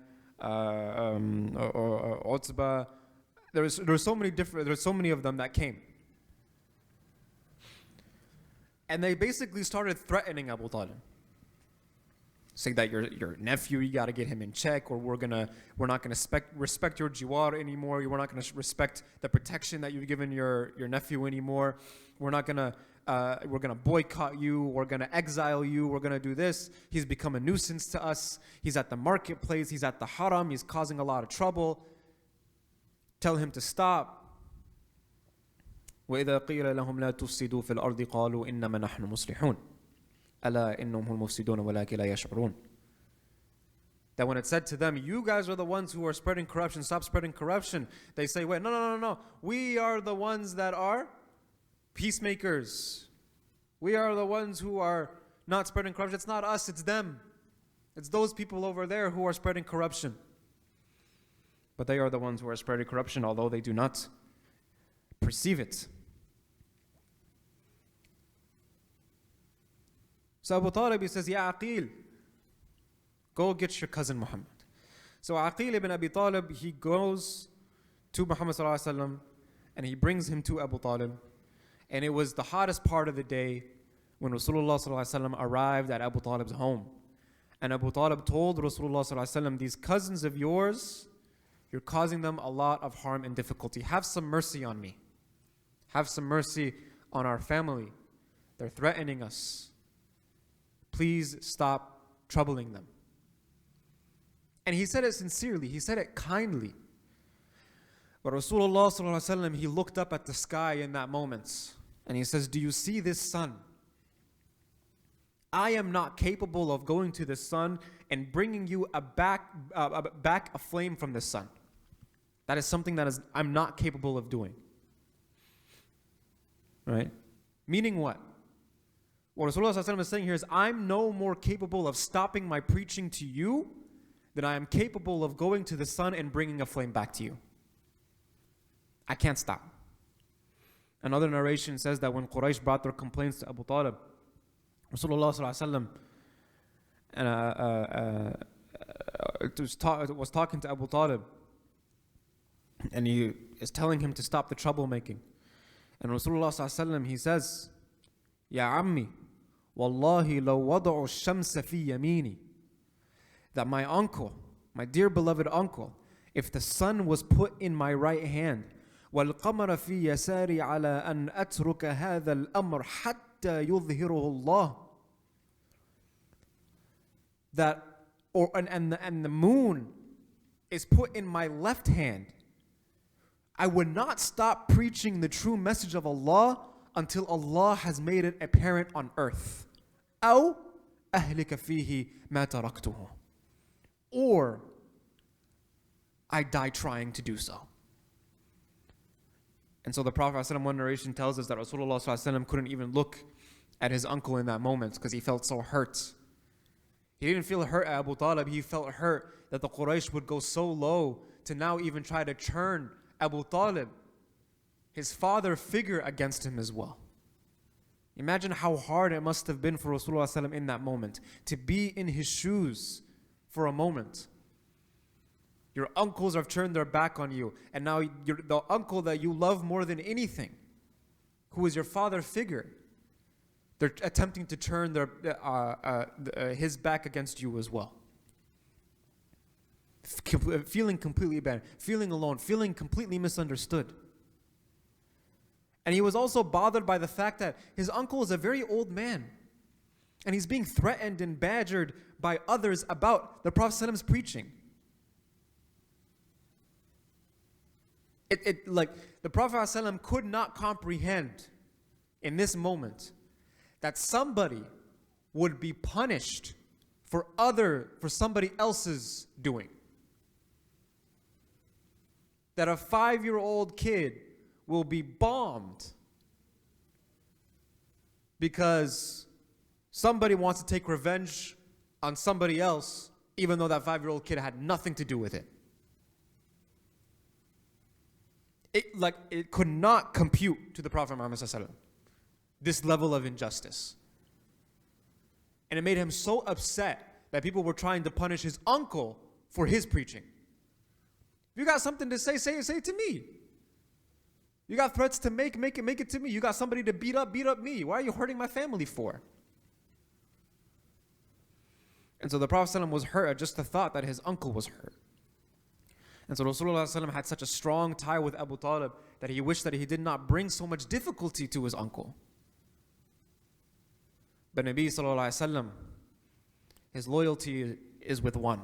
Utbah. There's so many of them that came. And they basically started threatening Abu Talib. Say that your nephew, you got to get him in check, or we're not gonna respect your jiwar anymore. We're not gonna respect the protection that you've given your nephew anymore. We're gonna boycott you. We're gonna exile you. We're gonna do this. He's become a nuisance to us. He's at the marketplace. He's at the haram. He's causing a lot of trouble. Tell him to stop. وإذا قيل لهم لا تفسدوا في الأرض قالوا إنما نحن مصلحون. ألا إنهم هم المفسدون ولكن لا يشعرون. That when it said to them, you guys are the ones who are spreading corruption, stop spreading corruption, they say, wait, no. We are the ones that are peacemakers. We are the ones who are not spreading corruption. It's not us, it's them. It's those people over there who are spreading corruption. But they are the ones who are spreading corruption, although they do not perceive it. So Abu Talib, he says, Ya Aqil, go get your cousin Muhammad. So Aqil ibn Abi Talib, he goes to Muhammad sallallahu alaihi wasallam and he brings him to Abu Talib. And it was the hottest part of the day when Rasulullah sallallahu alaihi wasallam arrived at Abu Talib's home. And Abu Talib told Rasulullah sallallahu alaihi wasallam, these cousins of yours, you're causing them a lot of harm and difficulty. Have some mercy on me. Have some mercy on our family. They're threatening us. Please stop troubling them. And he said it sincerely. He said it kindly. But Rasulullah sallallahu alaihi wasallam, he looked up at the sky in that moment. And he says, do you see this sun? I am not capable of going to the sun and bringing you back a flame from the sun. That is something that I'm not capable of doing. Right? Meaning what? What Rasulullah sallallahu alaihi wasallam is saying here is, I'm no more capable of stopping my preaching to you than I am capable of going to the sun and bringing a flame back to you. I can't stop. Another narration says that when Quraysh brought their complaints to Abu Talib, Rasulullah sallallahu alaihi wasallam was talking to Abu Talib, and he is telling him to stop the troublemaking. And Rasulullah sallallahu alaihi wasallam, he says, Ya ammi, wallahi law wada'u ash-shamsa fi yamini, that my uncle, my dear beloved uncle, if the sun was put in my right hand, وَالْقَمَرَ فِي يَسَارِي عَلَىٰ أَنْ أَتْرُكَ هَذَا الْأَمْرِ حَتَّى يُظْهِرُهُ اللَّهُ, and the moon is put in my left hand, I would not stop preaching the true message of Allah until Allah has made it apparent on earth. أَوْ أَهْلِكَ فِيهِ مَا تَرَكْتُهُ, or I die trying to do so. And so the Prophet ﷺ, one narration tells us that Rasulullah ﷺ couldn't even look at his uncle in that moment because he felt so hurt. He didn't feel hurt at Abu Talib, he felt hurt that the Quraysh would go so low to now even try to turn Abu Talib, his father figure, against him as well. Imagine how hard it must have been for Rasulullah ﷺ in that moment, to be in his shoes for a moment. Your uncles have turned their back on you, and now the uncle that you love more than anything, who is your father figure, they're attempting to turn his back against you as well. Feeling completely abandoned, feeling alone, feeling completely misunderstood. And he was also bothered by the fact that his uncle is a very old man. And he's being threatened and badgered by others about the Prophet's preaching. The Prophet could not comprehend in this moment that somebody would be punished for somebody else's doing. That a 5-year-old kid will be bombed because somebody wants to take revenge on somebody else, even though that 5-year-old kid had nothing to do with it. It could not compute to the Prophet Muhammad this level of injustice. And it made him so upset that people were trying to punish his uncle for his preaching. If you got something to say it to me. You got threats to make it to me. You got somebody to beat up me. Why are you hurting my family for? And so the Prophet was hurt at just the thought that his uncle was hurt. And so Rasulullah had such a strong tie with Abu Talib that he wished that he did not bring so much difficulty to his uncle. But Nabi Sallallahu Alaihi Wasallam, his loyalty is with one,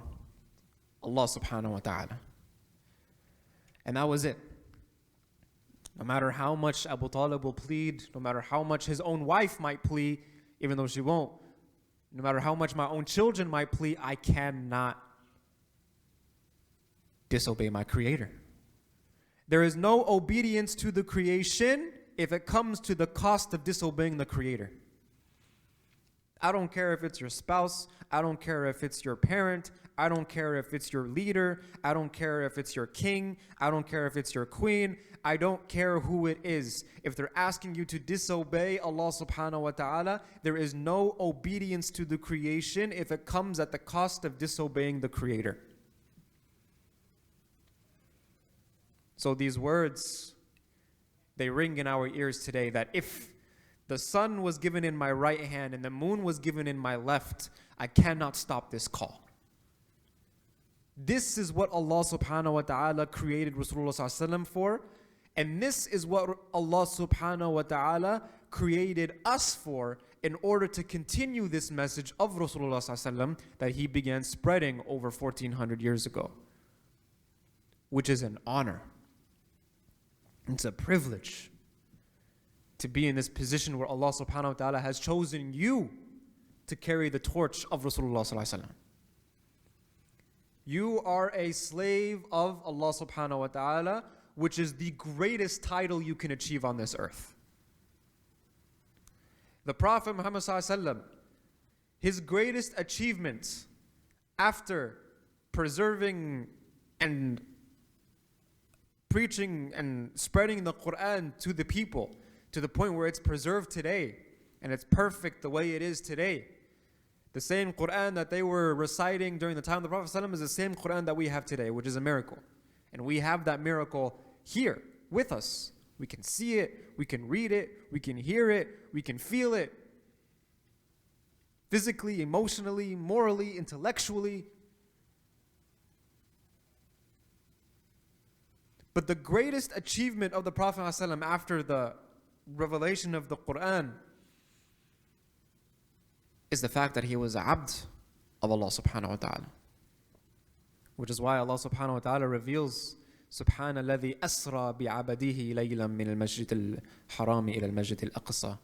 Allah Subhanahu Wa Ta'ala. And that was it. No matter how much Abu Talib will plead, no matter how much his own wife might plead, even though she won't, no matter how much my own children might plead, I cannot disobey my Creator. There is no obedience to the creation if it comes to the cost of disobeying the Creator. I don't care if it's your spouse. I don't care if it's your parent. I don't care if it's your leader. I don't care if it's your king. I don't care if it's your queen. I don't care who it is. If they're asking you to disobey Allah subhanahu wa ta'ala, there is no obedience to the creation if it comes at the cost of disobeying the Creator. So these words, they ring in our ears today that if the sun was given in my right hand and the moon was given in my left, I cannot stop this call. This is what Allah subhanahu wa ta'ala created Rasulullah sallallahu alaihi wasallam for. And this is what Allah subhanahu wa ta'ala created us for in order to continue this message of Rasulullah sallallahu alaihi wasallam that he began spreading over 1400 years ago. Which is an honor. It's a privilege to be in this position where Allah subhanahu wa ta'ala has chosen you to carry the torch of Rasulullah sallallahu alaihi wasallam. You are a slave of Allah subhanahu wa ta'ala, which is the greatest title you can achieve on this earth. The Prophet Muhammad sallallahu alaihi wasallam, his greatest achievement after preserving and preaching and spreading the Quran to the people, to the point where it's preserved today and it's perfect the way it is today. The same Quran that they were reciting during the time of the Prophet ﷺ is the same Quran that we have today, which is a miracle. And we have that miracle here with us. We can see it, we can read it, we can hear it, we can feel it. Physically, emotionally, morally, intellectually. But the greatest achievement of the Prophet ﷺ after the revelation of the Quran is the fact that he was an abd of Allah subhanahu wa ta'ala. Which is why Allah subhanahu wa ta'ala reveals سبحان الذي أسرى بعبده ليلا من المسجد الحرام إلى المسجد الأقصى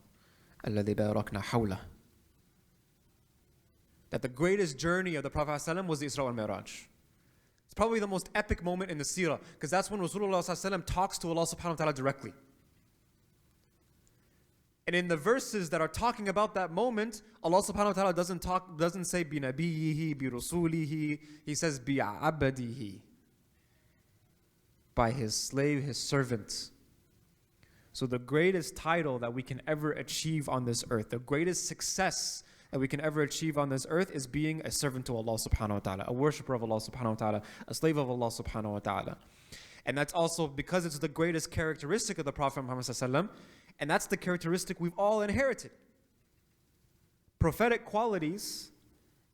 الذي باركنا حوله. That the greatest journey of the Prophet ﷺ was the Isra wal Mi'raj. It's probably the most epic moment in the Seerah, because that's when Rasulullah ﷺ talks to Allah subhanahu wa ta'ala directly. And in the verses that are talking about that moment, Allah subhanahu wa ta'ala doesn't say bi nabiyihi, bi rasulihi. He says bi abadihi, by his slave, his servant. So the greatest title that we can ever achieve on this earth, the greatest success that we can ever achieve on this earth is being a servant to Allah subhanahu wa ta'ala, a worshipper of Allah subhanahu wa ta'ala, a slave of Allah subhanahu wa ta'ala. And that's also because it's the greatest characteristic of the Prophet Muhammad sallallahu alaihi wasallam. And that's the characteristic we've all inherited. Prophetic qualities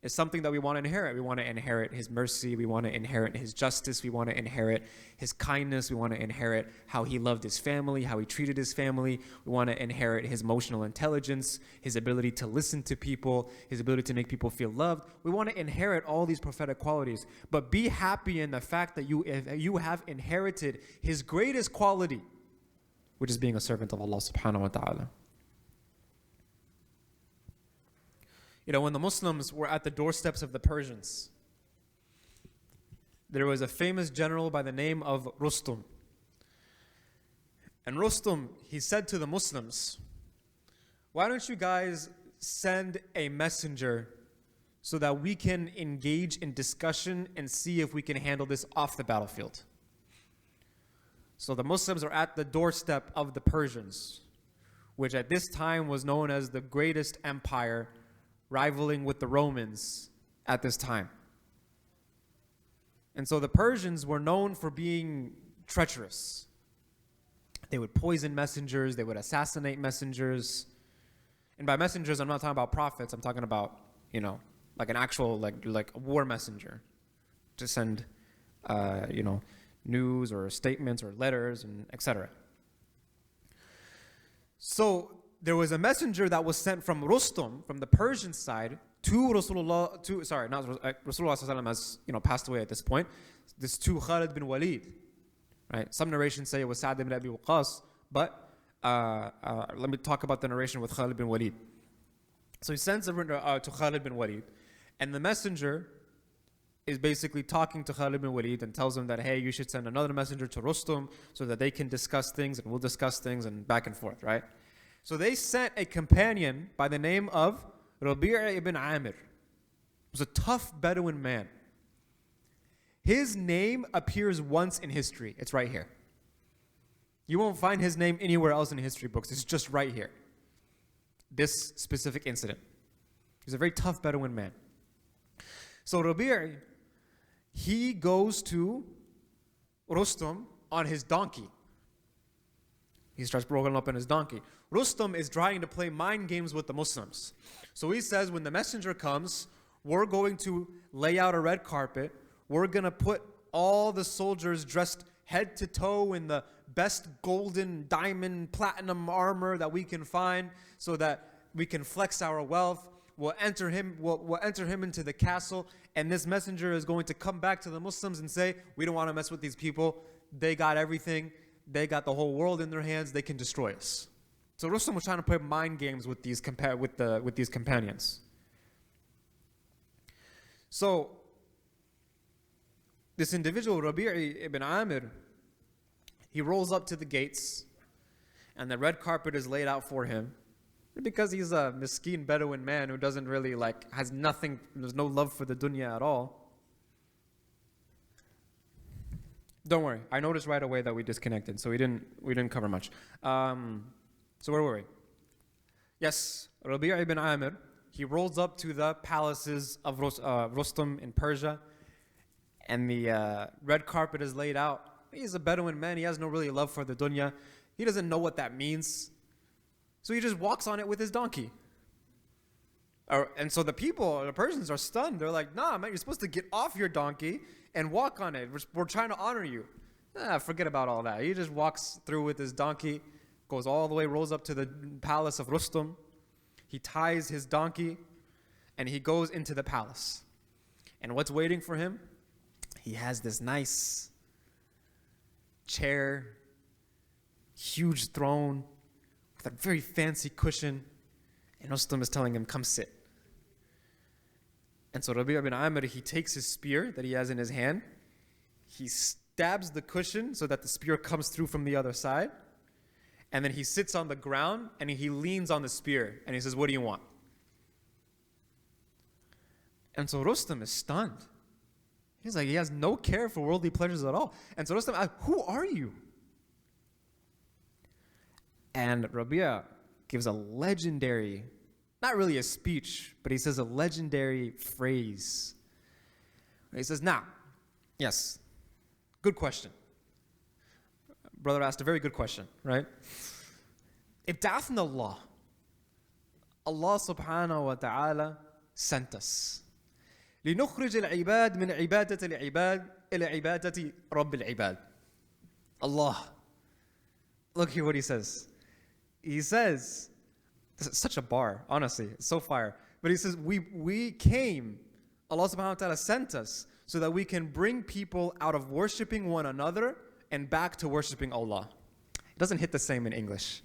is something that we want to inherit. We want to inherit his mercy. We want to inherit his justice. We want to inherit his kindness. We want to inherit how he loved his family, how he treated his family. We want to inherit his emotional intelligence, his ability to listen to people, his ability to make people feel loved. We want to inherit all these prophetic qualities. But be happy in the fact that you have inherited his greatest quality, which is being a servant of Allah subhanahu wa ta'ala. You know, when the Muslims were at the doorsteps of the Persians, there was a famous general by the name of Rustum. And Rustum, he said to the Muslims, why don't you guys send a messenger so that we can engage in discussion and see if we can handle this off the battlefield? So the Muslims are at the doorstep of the Persians, which at this time was known as the greatest empire, rivaling with the Romans at this time. And so the Persians were known for being treacherous. They would poison messengers, they would assassinate messengers. And by messengers, I'm not talking about prophets, I'm talking about, you know, like an actual, like a war messenger to send, news or statements or letters and etc. So there was a messenger that was sent from Rustum, from the Persian side, to Rasulullah, Rasulullah has passed away at this point. This to Khalid bin Walid, right? Some narrations say it was Sa'd ibn Abi Waqqas, but let me talk about the narration with Khalid bin Walid. So he sends to Khalid bin Walid, and the messenger is basically talking to Khalid bin Walid and tells him that, hey, you should send another messenger to Rustum so that they can discuss things and we'll discuss things and back and forth, right? So they sent a companion by the name of Rabi' ibn Amir. He was a tough Bedouin man. His name appears once in history. It's right here. You won't find his name anywhere else in history books. It's just right here. This specific incident. He's a very tough Bedouin man. So Rabi', he goes to Rustum on his donkey. He starts rolling up on his donkey. Rustum is trying to play mind games with the Muslims. So he says, when the messenger comes, we're going to lay out a red carpet. We're going to put all the soldiers dressed head to toe in the best golden, diamond, platinum armor that we can find so that we can flex our wealth. We'll enter him into the castle, and this messenger is going to come back to the Muslims and say, we don't want to mess with these people. They got everything. They got the whole world in their hands. They can destroy us. So Rustum was trying to play mind games with these companions. So this individual, Rabi' ibn Amir, he rolls up to the gates, and the red carpet is laid out for him. Because he's a miskeen Bedouin man who doesn't really has nothing, there's no love for the dunya at all. Don't worry, I noticed right away that we disconnected, so we didn't cover much. So where were we? Yes, Rabi' ibn Amir, he rolls up to the palaces of Rustum in Persia, and the red carpet is laid out. He's a Bedouin man, he has no really love for the dunya. He doesn't know what that means. So he just walks on it with his donkey. And so the Persians are stunned. They're like, nah, man, you're supposed to get off your donkey and walk on it. We're trying to honor you. Forget about all that. He just walks through with his donkey, goes all the way, rolls up to the palace of Rustum. He ties his donkey, and he goes into the palace. And what's waiting for him? He has this nice chair, huge throne, with a very fancy cushion, and Rustum is telling him, come sit. And so Rabi' ibn Amir, he takes his spear that he has in his hand, he stabs the cushion so that the spear comes through from the other side, and then he sits on the ground and he leans on the spear and he says, what do you want? And so Rustum is stunned. He's like, he has no care for worldly pleasures at all. And so Rustum asks, who are you? And Rabi' gives a legendary, not really a speech, but he says a legendary phrase. He says, now, yes, good question. Brother asked a very good question, right? Ibta'athna Allah. Allah subhanahu wa ta'ala sent us. لنخرج العباد من عبادة العباد إلى عبادة رب العباد. Allah. Look here what he says. He says, this is such a bar, honestly, it's so fire. But he says, we came, Allah subhanahu wa ta'ala sent us so that we can bring people out of worshiping one another and back to worshiping Allah. It doesn't hit the same in English.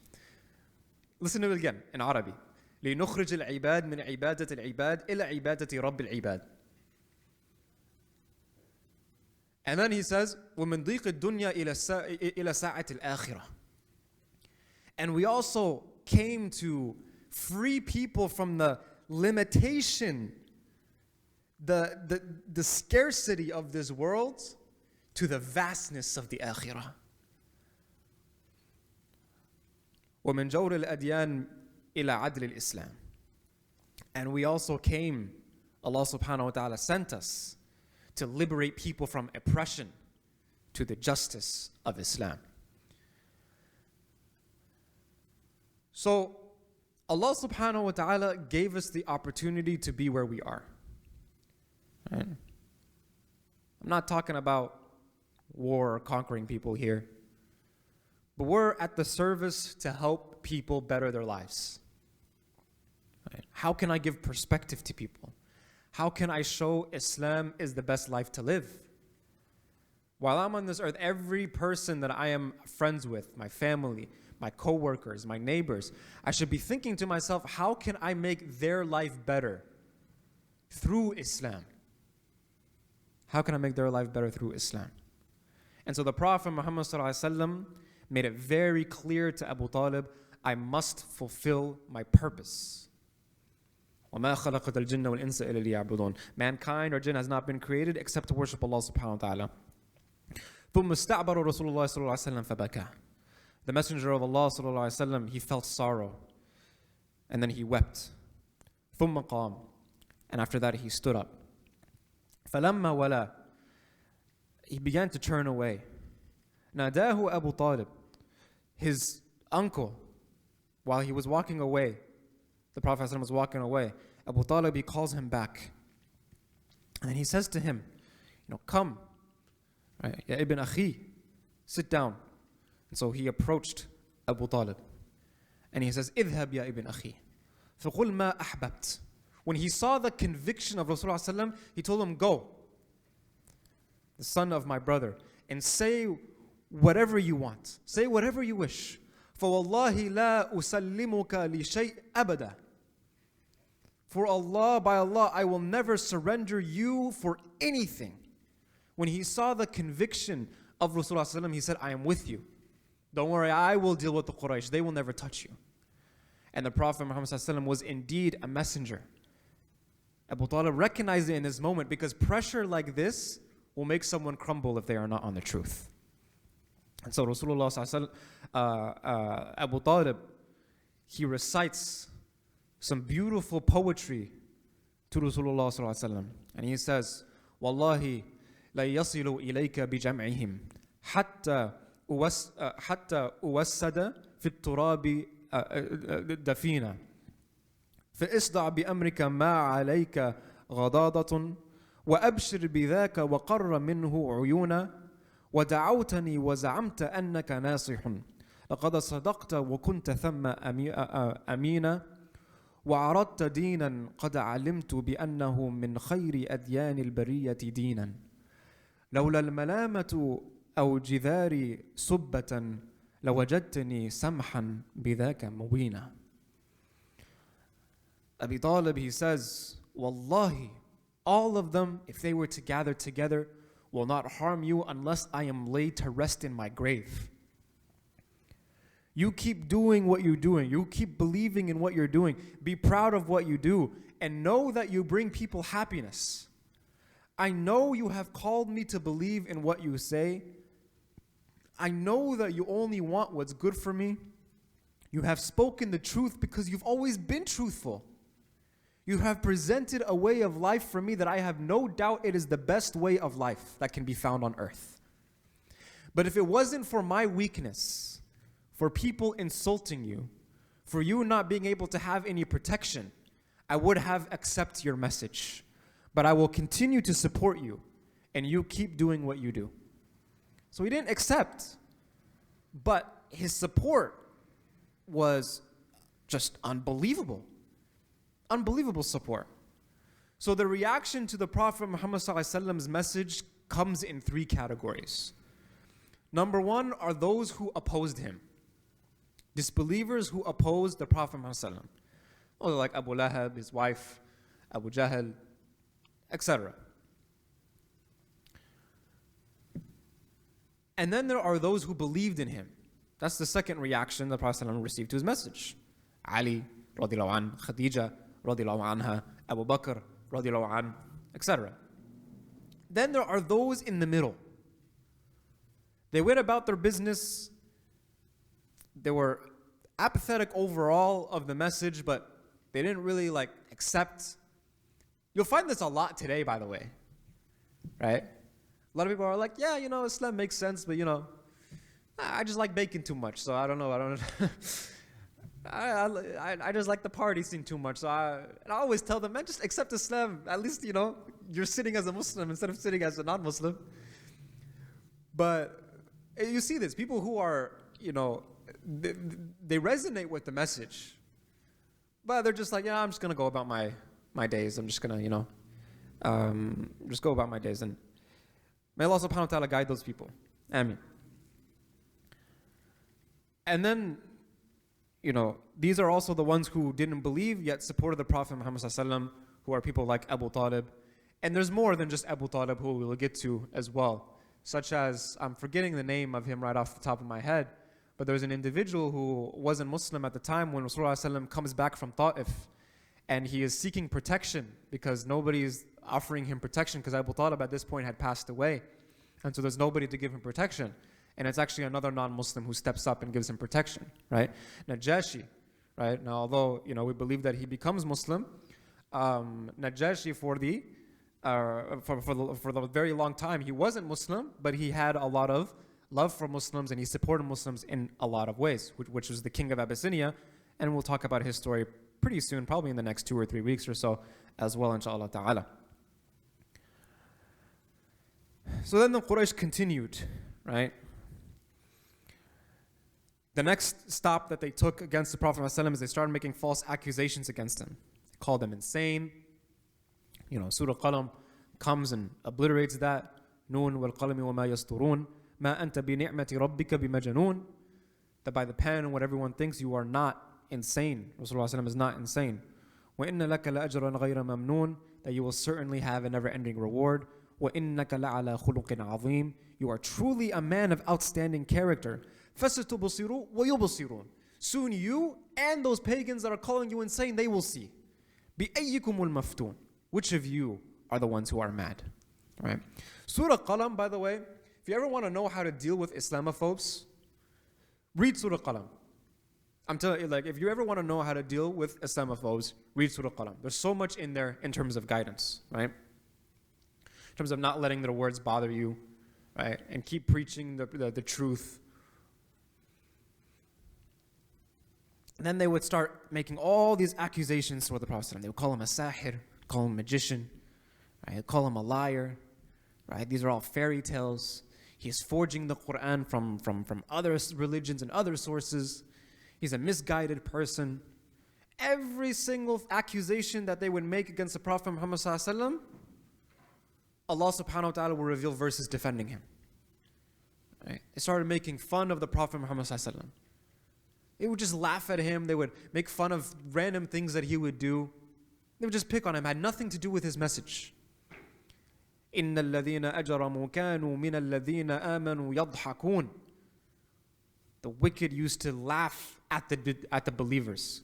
Listen to it again in Arabic. لنخرج العباد من عبادة العباد إلى عبادة رب العباد. And then he says, ومن ضيق الدنيا إلى ساعة الآخرة. And we also came to free people from the limitation, the scarcity of this world to the vastness of the akhirah. ومن جور الأديان إلى عدل الإسلام. And we also came, Allah subhanahu wa ta'ala sent us to liberate people from oppression to the justice of Islam. So Allah subhanahu wa ta'ala gave us the opportunity to be where we are. Right? I'm not talking about war or conquering people here, but we're at the service to help people better their lives. Right? How can I give perspective to people? How can I show Islam is the best life to live? While I'm on this earth, every person that I am friends with, my family, my co-workers, my neighbors, I should be thinking to myself, how can I make their life better through Islam? How can I make their life better through Islam? And so the Prophet Muhammad ﷺ made it very clear to Abu Talib, I must fulfill my purpose. وَمَا خَلَقَتَ الْجِنَّ وَالْإِنسَ إِلَّا لِيَعْبُدُونَ. Mankind or jinn has not been created except to worship Allah subhanahu wa ta'ala. ثُمَّ اسْتَعْبَرَ رَسُولُ اللَّهِ صَلَّى اللَّهُ عَلَيْهِ وَسَلَّمَ فَبَكَى. The Messenger of Allah sallallahu alaihi wasallam, he felt sorrow, and then he wept. ثُمَّ قَامَ. And after that he stood up. فَلَمَّا وَلَا. He began to turn away. نَادَاهُ Abu Talib. His uncle, while he was walking away, the Prophet ﷺ was walking away, Abu Talib, he calls him back. And then he says to him, come, right? Ya ibn akhi, sit down. And so he approached Abu Talib. And he says, اذهب ya ibn akhi. فقل ما أحببت. When he saw the conviction of Rasulullah ﷺ, he told him, go, the son of my brother, and say whatever you want. Say whatever you wish. فَوَاللَّهِ لَا أُسَلِّمُكَ لِشَيْءٍ أَبَدًا. For Allah, by Allah, I will never surrender you for anything. When he saw the conviction of Rasulullah ﷺ, he said, I am with you. Don't worry, I will deal with the Quraysh. They will never touch you. And the Prophet Muhammad ﷺ was indeed a messenger. Abu Talib recognized it in this moment because pressure like this will make someone crumble if they are not on the truth. And so Rasulullah ﷺ, Abu Talib, he recites some beautiful poetry to Rasulullah ﷺ. And he says, Wallahi, la yasilu ilayka bijam'ihim hatta uwassada fi turabi dafina. فاصدع بأمرك ما عليك غضاضة وأبشر بذاك وقر منه عيونا ودعوتني وزعمت أنك ناصح لقد صدقت وكنت ثم أمينا وعرضت دينا قد علمت بأنه من خير أديان البرية دينا لولا الملامة أو جذار سبة لوجدتني سمحا بذاك مبينا. Abi Talib, he says, Wallahi, all of them, if they were to gather together, will not harm you unless I am laid to rest in my grave. You keep doing what you're doing. You keep believing in what you're doing. Be proud of what you do and know that you bring people happiness. I know you have called me to believe in what you say. I know that you only want what's good for me. You have spoken the truth because you've always been truthful. You have presented a way of life for me that I have no doubt it is the best way of life that can be found on earth. But if it wasn't for my weakness, for people insulting you, for you not being able to have any protection, I would have accepted your message. but I will continue to support you, and you keep doing what you do. So he didn't accept, but his support was just unbelievable. Unbelievable support. So the reaction to the Prophet Muhammad's message comes in three categories. Number one are those who opposed him. Disbelievers who opposed the Prophet Muhammad. Like Abu Lahab, his wife, Abu Jahl, etc. And then there are those who believed in him. That's the second reaction the Prophet received to his message. Ali, radiallahu anh, Khadija, radiallahu anha, Abu Bakr, radiallahu anh, etc. Then there are those in the middle. They went about their business. They were apathetic overall of the message, but they didn't really accept. You'll find this a lot today, by the way, right? A lot of people are like, yeah, Islam makes sense, but I just like bacon too much, so I don't know. I just like the party scene too much, so I always tell them, man, just accept Islam. At least you're sitting as a Muslim instead of sitting as a non-Muslim. But you see this, people who are they resonate with the message, but they're just like, yeah, I'm just gonna go about my days. I'm just gonna just go about my days, and may Allah subhanahu wa ta'ala guide those people. Ameen. And then, these are also the ones who didn't believe yet supported the Prophet Muhammad sallallahu alaihi wasallam, who are people like Abu Talib. And there's more than just Abu Talib who we'll get to as well, such as, I'm forgetting the name of him right off the top of my head, but there's an individual who wasn't Muslim at the time when Rasulullah sallallahu alaihi wasallam comes back from Ta'if, and he is seeking protection because nobody is offering him protection, because Abu Talib at this point had passed away, and so there's nobody to give him protection. And it's actually another non-Muslim who steps up and gives him protection, right? Najashi, right? Now, although, we believe that he becomes Muslim, Najashi for the very long time, he wasn't Muslim, but he had a lot of love for Muslims, and he supported Muslims in a lot of ways, which was the king of Abyssinia. And we'll talk about his story pretty soon, probably in the next 2 or 3 weeks or so as well, inshallah ta'ala. So then the Quraysh continued, right? The next stop that they took against the Prophet ﷺ is they started making false accusations against him. They called him insane. Surah Qalam comes and obliterates that. Noon wal qalami wa ma yasturun. Ma anta bi ni'mati rabbika bi majnun. That by the pen and what everyone thinks, you are not insane. Rasulullah ﷺ is not insane. Wa inna laka la ajran ghayra mamnoon. That you will certainly have a never-ending reward. Wa innaka la ala khuluqin azim. You are truly a man of outstanding character. فَسَتُبْصِرُوا وَيُبْصِرُونَ. Soon you and those pagans that are calling you insane, they will see. بِأَيِّكُمُ الْمَفْتُونَ. Which of you are the ones who are mad? Right? Surah Qalam, by the way, if you ever want to know how to deal with Islamophobes, read Surah Qalam. I'm telling you, if you ever want to know how to deal with Islamophobes, read Surah Qalam. There's so much in there in terms of guidance, right? In terms of not letting their words bother you, right? And keep preaching the truth. And then they would start making all these accusations toward the Prophet. They would call him a sahir, call him a magician, right? Call him a liar, right? These are all fairy tales. He's forging the Quran from other religions and other sources. He's a misguided person. Every single accusation that they would make against the Prophet Muhammad sallallahu alaihi wasallam, Allah subhanahu wa ta'ala will reveal verses defending him. Right? They started making fun of the Prophet Muhammad sallallahu alaihi wasallam. They would just laugh at him. They would make fun of random things that he would do. They would just pick on him. It had nothing to do with his message. إِنَّ الَّذِينَ أَجْرَمُوا كَانُوا مِنَ الَّذِينَ آمَنُوا يَضْحَكُونَ. The wicked used to laugh at the believers.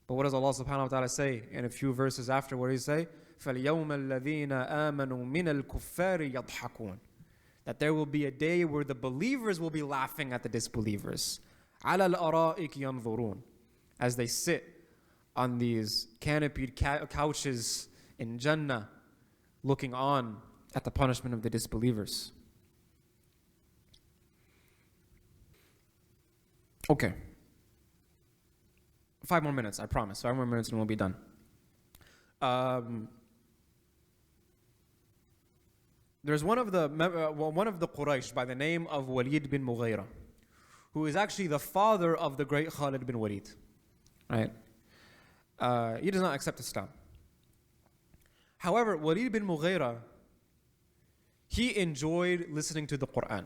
But what does Allah subhanahu wa ta'ala say in a few verses after? What does He say? فَالْيَوْمَ الَّذِينَ آمَنُوا مِنَ الْكُفَّارِ يَضْحَكُونَ. That there will be a day where the believers will be laughing at the disbelievers. عَلَى الْأَرَائِكِ يَنْظُرُونَ. As they sit on these canopied couches in Jannah, looking on at the punishment of the disbelievers. Okay. 5 more minutes, I promise. 5 more minutes and we'll be done. There's one of the Quraysh by the name of Walid bin Mughira, who is actually the father of the great Khalid bin Walid. Right? He does not accept Islam. However, Walid bin Mughira, he enjoyed listening to the Quran.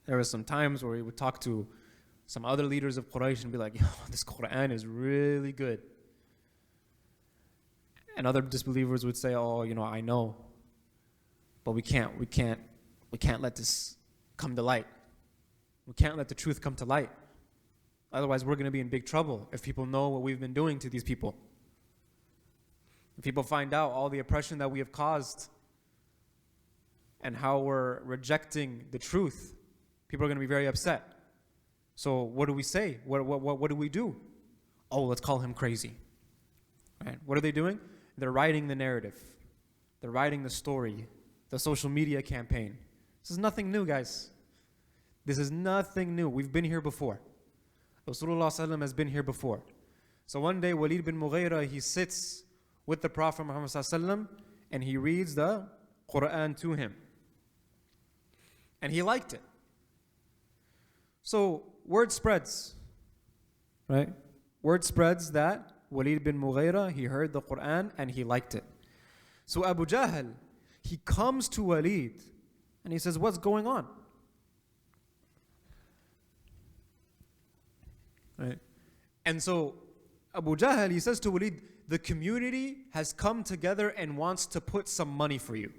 There were some times where he would talk to some other leaders of Quraysh and be like, yo, this Quran is really good. And other disbelievers would say, oh, I know, but we can't let this come to light. We can't let the truth come to light. Otherwise, we're going to be in big trouble if people know what we've been doing to these people. If people find out all the oppression that we have caused and how we're rejecting the truth, people are going to be very upset. So what do we say? What do we do? Oh, let's call him crazy. Right? What are they doing? They're writing the narrative. They're writing the story, the social media campaign. This is nothing new, guys. This is nothing new. We've been here before. Rasulullah has been here before. So one day, Walid bin Mughira, he sits with the Prophet Muhammad and he reads the Quran to him. And he liked it. So word spreads, right? Word spreads that Walid bin Mughira, he heard the Quran and he liked it. So Abu Jahl, he comes to Walid and he says, what's going on? Right? And so Abu Jahl, he says to Walid, the community has come together and wants to put some money for you.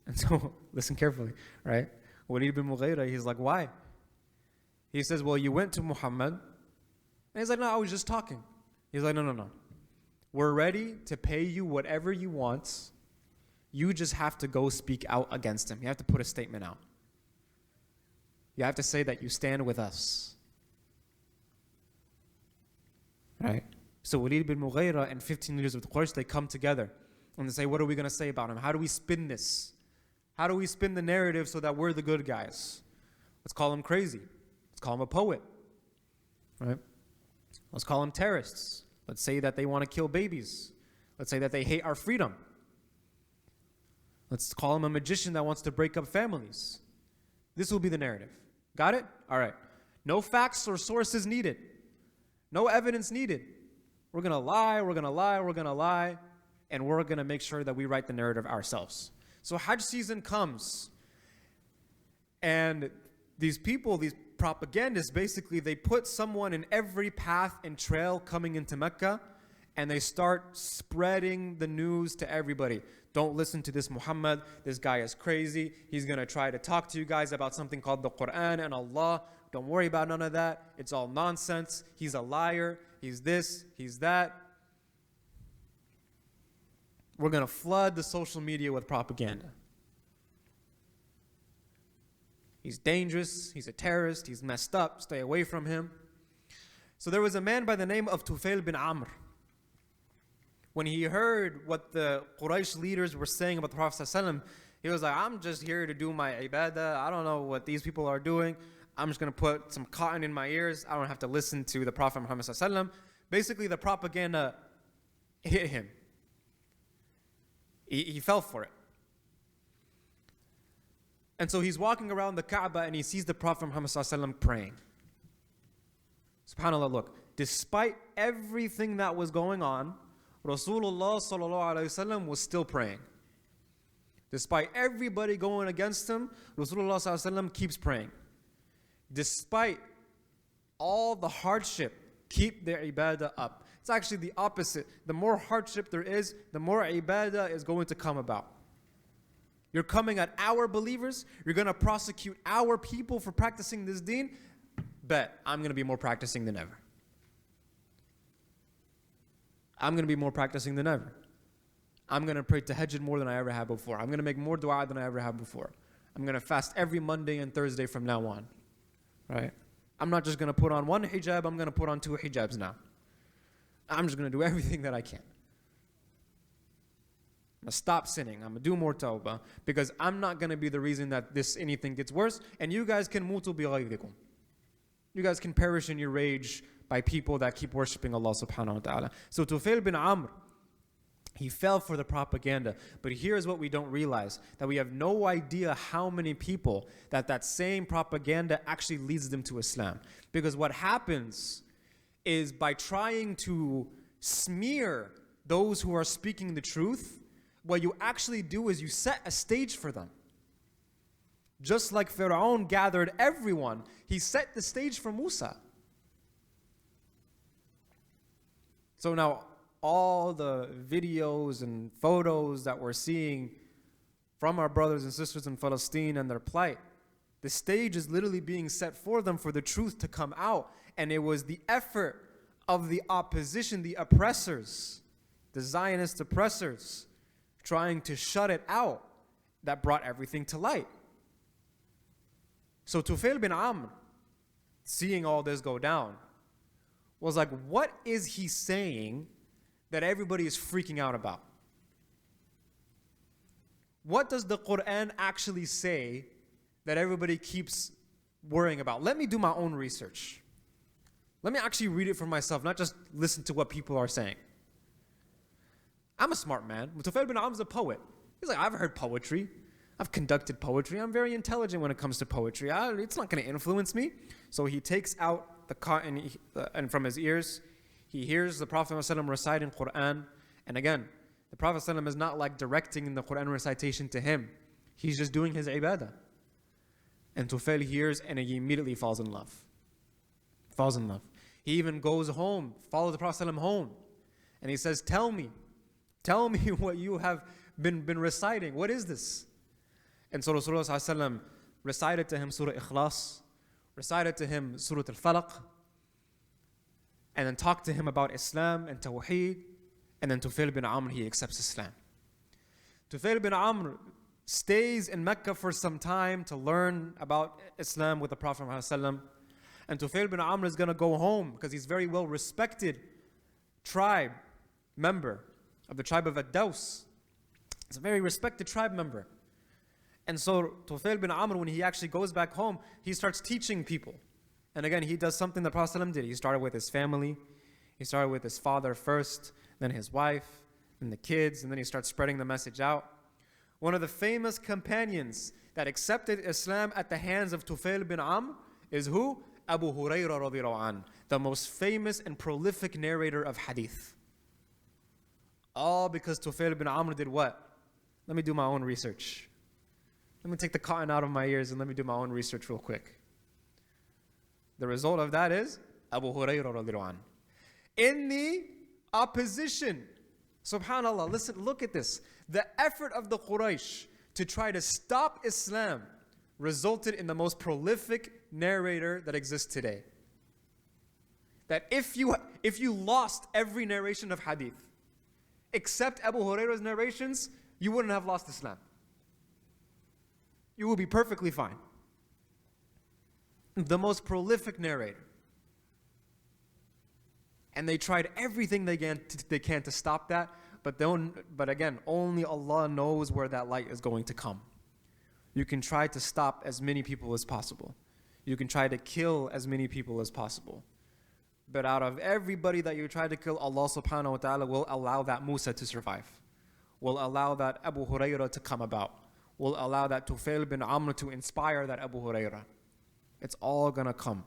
And so, listen carefully, right? Walid bin Mughira, he's like, why? He says, well, you went to Muhammad. And he's like, no, I was just talking. He's like, no. We're ready to pay you whatever you want. You just have to go speak out against him. You have to put a statement out. You have to say that you stand with us. Right? So Walid bin Mughira and 15 leaders of the Quraysh, they come together and they say, what are we going to say about him? How do we spin this? How do we spin the narrative so that we're the good guys? Let's call him crazy. Let's call him a poet. Right? Let's call them terrorists. Let's say that they want to kill babies. Let's say that they hate our freedom. Let's call him a magician that wants to break up families. This will be the narrative. Got it? All right. No facts or sources needed. No evidence needed. We're going to lie, and we're going to make sure that we write the narrative ourselves. So Hajj season comes, and these people, these propagandists, basically, they put someone in every path and trail coming into Mecca, and they start spreading the news to everybody. Don't listen to this Muhammad. This guy is crazy. He's going to try to talk to you guys about something called the Quran and Allah. Don't worry about none of that. It's all nonsense. He's a liar. He's this. He's that. We're going to flood the social media with propaganda. He's dangerous. He's a terrorist. He's messed up. Stay away from him. So there was a man by the name of Tufail bin Amr. When he heard what the Quraysh leaders were saying about the Prophet ﷺ, he was like, I'm just here to do my ibadah. I don't know what these people are doing. I'm just going to put some cotton in my ears. I don't have to listen to the Prophet Muhammad ﷺ. Basically, the propaganda hit him. He fell for it. And so he's walking around the Kaaba and he sees the Prophet Muhammad ﷺ praying. SubhanAllah, look, despite everything that was going on, Rasulullah ﷺ was still praying. Despite everybody going against him, Rasulullah ﷺ keeps praying. Despite all the hardship, keep their ibadah up. It's actually the opposite. The more hardship there is, the more ibadah is going to come about. You're coming at our believers. You're going to prosecute our people for practicing this deen. Bet I'm going to be more practicing than ever. I'm going to be more practicing than ever. I'm going to pray tahajjud more than I ever have before. I'm going to make more dua than I ever have before. I'm going to fast every Monday and Thursday from now on. Right? I'm not just going to put on one hijab. I'm going to put on 2 hijabs now. I'm just going to do everything that I can. I'm going to stop sinning. I'm going to do more tawbah because I'm not going to be the reason that anything gets worse. And you guys can mutu bi ghayrikum. You guys can perish in your rage by people that keep worshipping Allah subhanahu wa ta'ala. So Tufail bin Amr, He fell for the propaganda. But here's what we don't realize, that we have no idea how many people that same propaganda actually leads them to Islam. Because what happens is, by trying to smear those who are speaking the truth, what you actually do is you set a stage for them. Just like Pharaoh gathered everyone, he set the stage for Musa. So now all the videos and photos that we're seeing from our brothers and sisters in Palestine and their plight, the stage is literally being set for them for the truth to come out. And it was the effort of the opposition, the oppressors, the Zionist oppressors, trying to shut it out, that brought everything to light. So Tufail bin Amr, seeing all this go down, was like, what is he saying that everybody is freaking out about? What does the Quran actually say that everybody keeps worrying about? Let me do my own research. Let me actually read it for myself, not just listen to what people are saying. I'm a smart man. Tufail bin Amr is a poet. He's like, I've heard poetry. I've conducted poetry. I'm very intelligent when it comes to poetry. It's not going to influence me. So he takes out the cotton and from his ears, he hears the Prophet ﷺ reciting Quran. And again, the Prophet ﷺ is not like directing the Quran recitation to him. He's just doing his ibadah. And Tufail hears and he immediately falls in love. Falls in love. He even goes home, follows the Prophet ﷺ home. And he says, tell me what you have been reciting. What is this? And so Rasulullah ﷺ recited to him Surah Ikhlas, recited to him Surah Al-Falaq, and then talked to him about Islam and Tawheed. And then Tufail bin Amr, he accepts Islam. Tufail bin Amr stays in Mecca for some time to learn about Islam with the Prophet ﷺ. And Tufail bin Amr is going to go home because he's very well respected tribe member of the tribe of Ad-Daws. He's a very respected tribe member. And so Tufail bin Amr, when he actually goes back home, he starts teaching people. And again, he does something the Prophet ﷺ did. He started with his family. He started with his father first, then his wife, then the kids, and then he starts spreading the message out. One of the famous companions that accepted Islam at the hands of Tufail bin Amr is who? Abu Hurairah radiallahu anh, the most famous and prolific narrator of hadith. All because Tufail bin Amr did what? Let me do my own research. Let me take the cotton out of my ears and let me do my own research real quick. The result of that is Abu Hurairah radiallahu anh. In the opposition, subhanAllah, listen, look at this. The effort of the Quraysh to try to stop Islam resulted in the most prolific narrator that exists today. That if you lost every narration of hadith, except Abu Hurairah's narrations, you wouldn't have lost Islam. You will be perfectly fine. The most prolific narrator. And they tried everything they can to stop that, but again, only Allah knows where that light is going to come. You can try to stop as many people as possible. You can try to kill as many people as possible. But out of everybody that you try to kill, Allah subhanahu wa ta'ala will allow that Musa to survive. Will allow that Abu Hurairah to come about. Will allow that Tufail bin Amr to inspire that Abu Hurairah. It's all gonna come.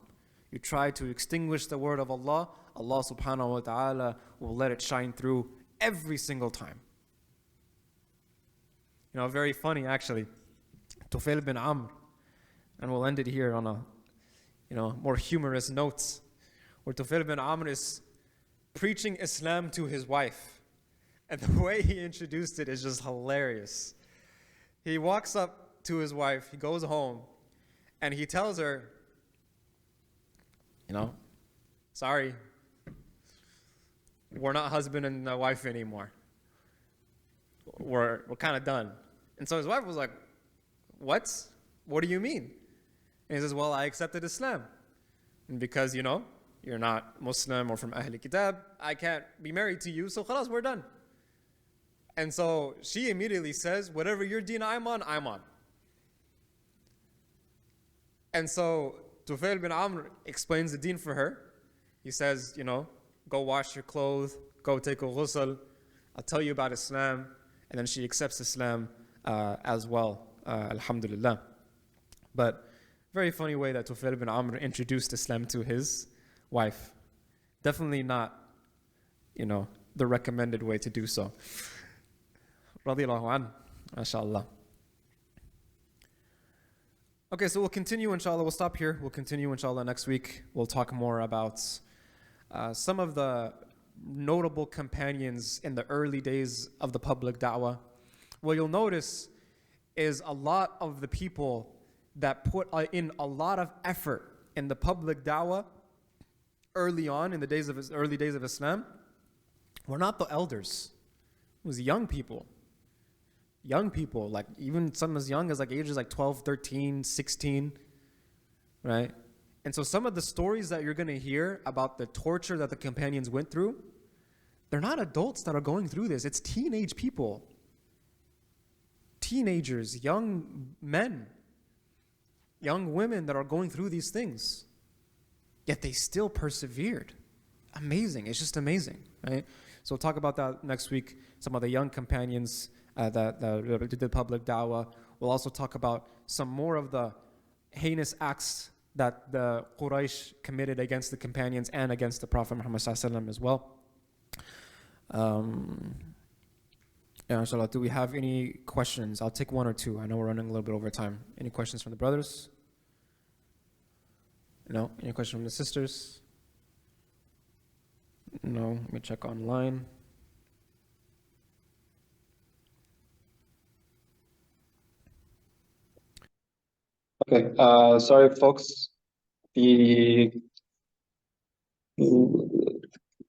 You try to extinguish the word of Allah, Allah subhanahu wa ta'ala will let it shine through every single time. You know, very funny actually. Tufail bin Amr, and we'll end it here on a, more humorous notes, where Tufail bin Amr is preaching Islam to his wife. And the way he introduced it is just hilarious. He walks up to his wife, he goes home, and he tells her, sorry, we're not husband and wife anymore. We're kind of done. And so his wife was like, what? What do you mean? And he says, well, I accepted Islam. And because, you're not Muslim or from Ahl Kitab, I can't be married to you, so khalas, we're done. And so she immediately says, whatever your deen I'm on, I'm on. And so Tufail bin Amr explains the deen for her. He says, go wash your clothes, go take a ghusl, I'll tell you about Islam. And then she accepts Islam as well, alhamdulillah. But very funny way that Tufail bin Amr introduced Islam to his wife. Definitely not, the recommended way to do so. Radiyallahu an, mashallah. Okay, so we'll continue, inshallah. We'll stop here. We'll continue, inshallah, next week. We'll talk more about some of the notable companions in the early days of the public da'wah. What you'll notice is a lot of the people that put in a lot of effort in the public da'wah early on in the early days of Islam were not the elders. It was young people. Young people, like even some as young as like ages like 12, 13, 16, right? And so some of the stories that you're going to hear about the torture that the companions went through, they're not adults that are going through this. It's teenage people. Teenagers, young men, young women that are going through these things. Yet they still persevered. Amazing. It's just amazing, right? So we'll talk about that next week. Some of the young companions that did the public da'wah. We'll also talk about some more of the heinous acts that the Quraysh committed against the companions and against the Prophet Muhammad ﷺ as well. Inshallah, do we have any questions? I'll take one or two. I know we're running a little bit over time. Any questions from the brothers? No? Any questions from the sisters? No? Let me check online. Okay, sorry folks. The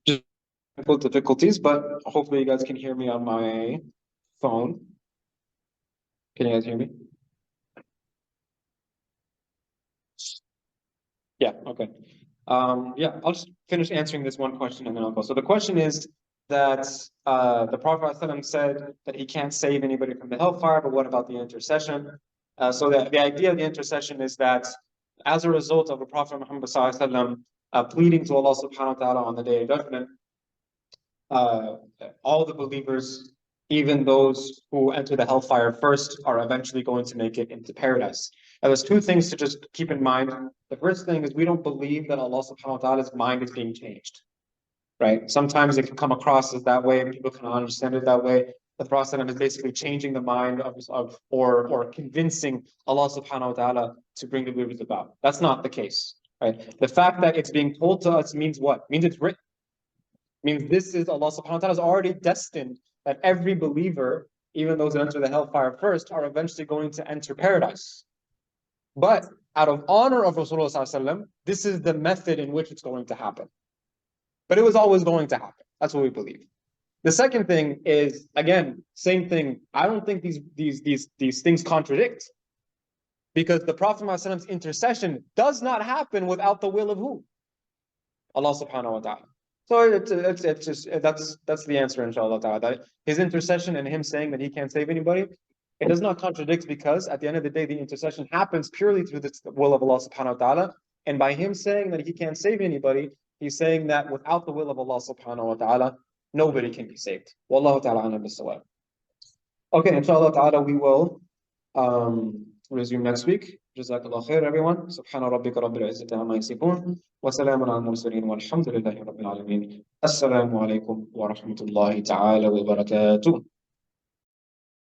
just technical difficulties, but hopefully you guys can hear me on my phone. Can you guys hear me? Yeah, okay. Yeah, I'll just finish answering this one question and then I'll go. So the question is that the Prophet ﷺ said that he can't save anybody from the hellfire, but what about the intercession? So the idea of the intercession is that as a result of the Prophet Muhammad ﷺ pleading to Allah subhanahu wa ta'ala on the day of judgment, all the believers, even those who enter the hellfire first, are eventually going to make it into paradise. Now, there's two things to just keep in mind. The first thing is we don't believe that Allah subhanahu wa ta'ala's mind is being changed, right? Sometimes it can come across as that way, and people can understand it that way. The Prophet is basically changing the mind or convincing Allah subhanahu wa ta'ala to bring the believers about. That's not the case, right? The fact that it's being told to us means what? Means it's written. Means this is Allah subhanahu wa ta'ala is already destined that every believer, even those that enter the hellfire first, are eventually going to enter paradise. But out of honor of Rasulullah sallallahu alaihi wasallam, this is the method in which it's going to happen. But it was always going to happen. That's what we believe. The second thing is, again, same thing. I don't think these things contradict, because the Prophet ﷺ's intercession does not happen without the will of who? Allah subhanahu wa ta'ala. So it's just that's the answer, inshallah ta'ala. That his intercession and him saying that he can't save anybody, it does not contradict, because at the end of the day, the intercession happens purely through the will of Allah subhanahu wa ta'ala. And by him saying that he can't save anybody, he's saying that without the will of Allah subhanahu wa ta'ala, nobody can be saved. Wallahu ta'ala a'lam bis-sawab. Okay, inshallah ta'ala, we will resume next week. Jazakallah khair, everyone. Subhana rabbika rabbil izzati amma yasifun. Wa salamun ala al-mursalin walhamdulillahi rabbil alamin. Assalamu alaikum wa rahmatullahi ta'ala wa barakatuh.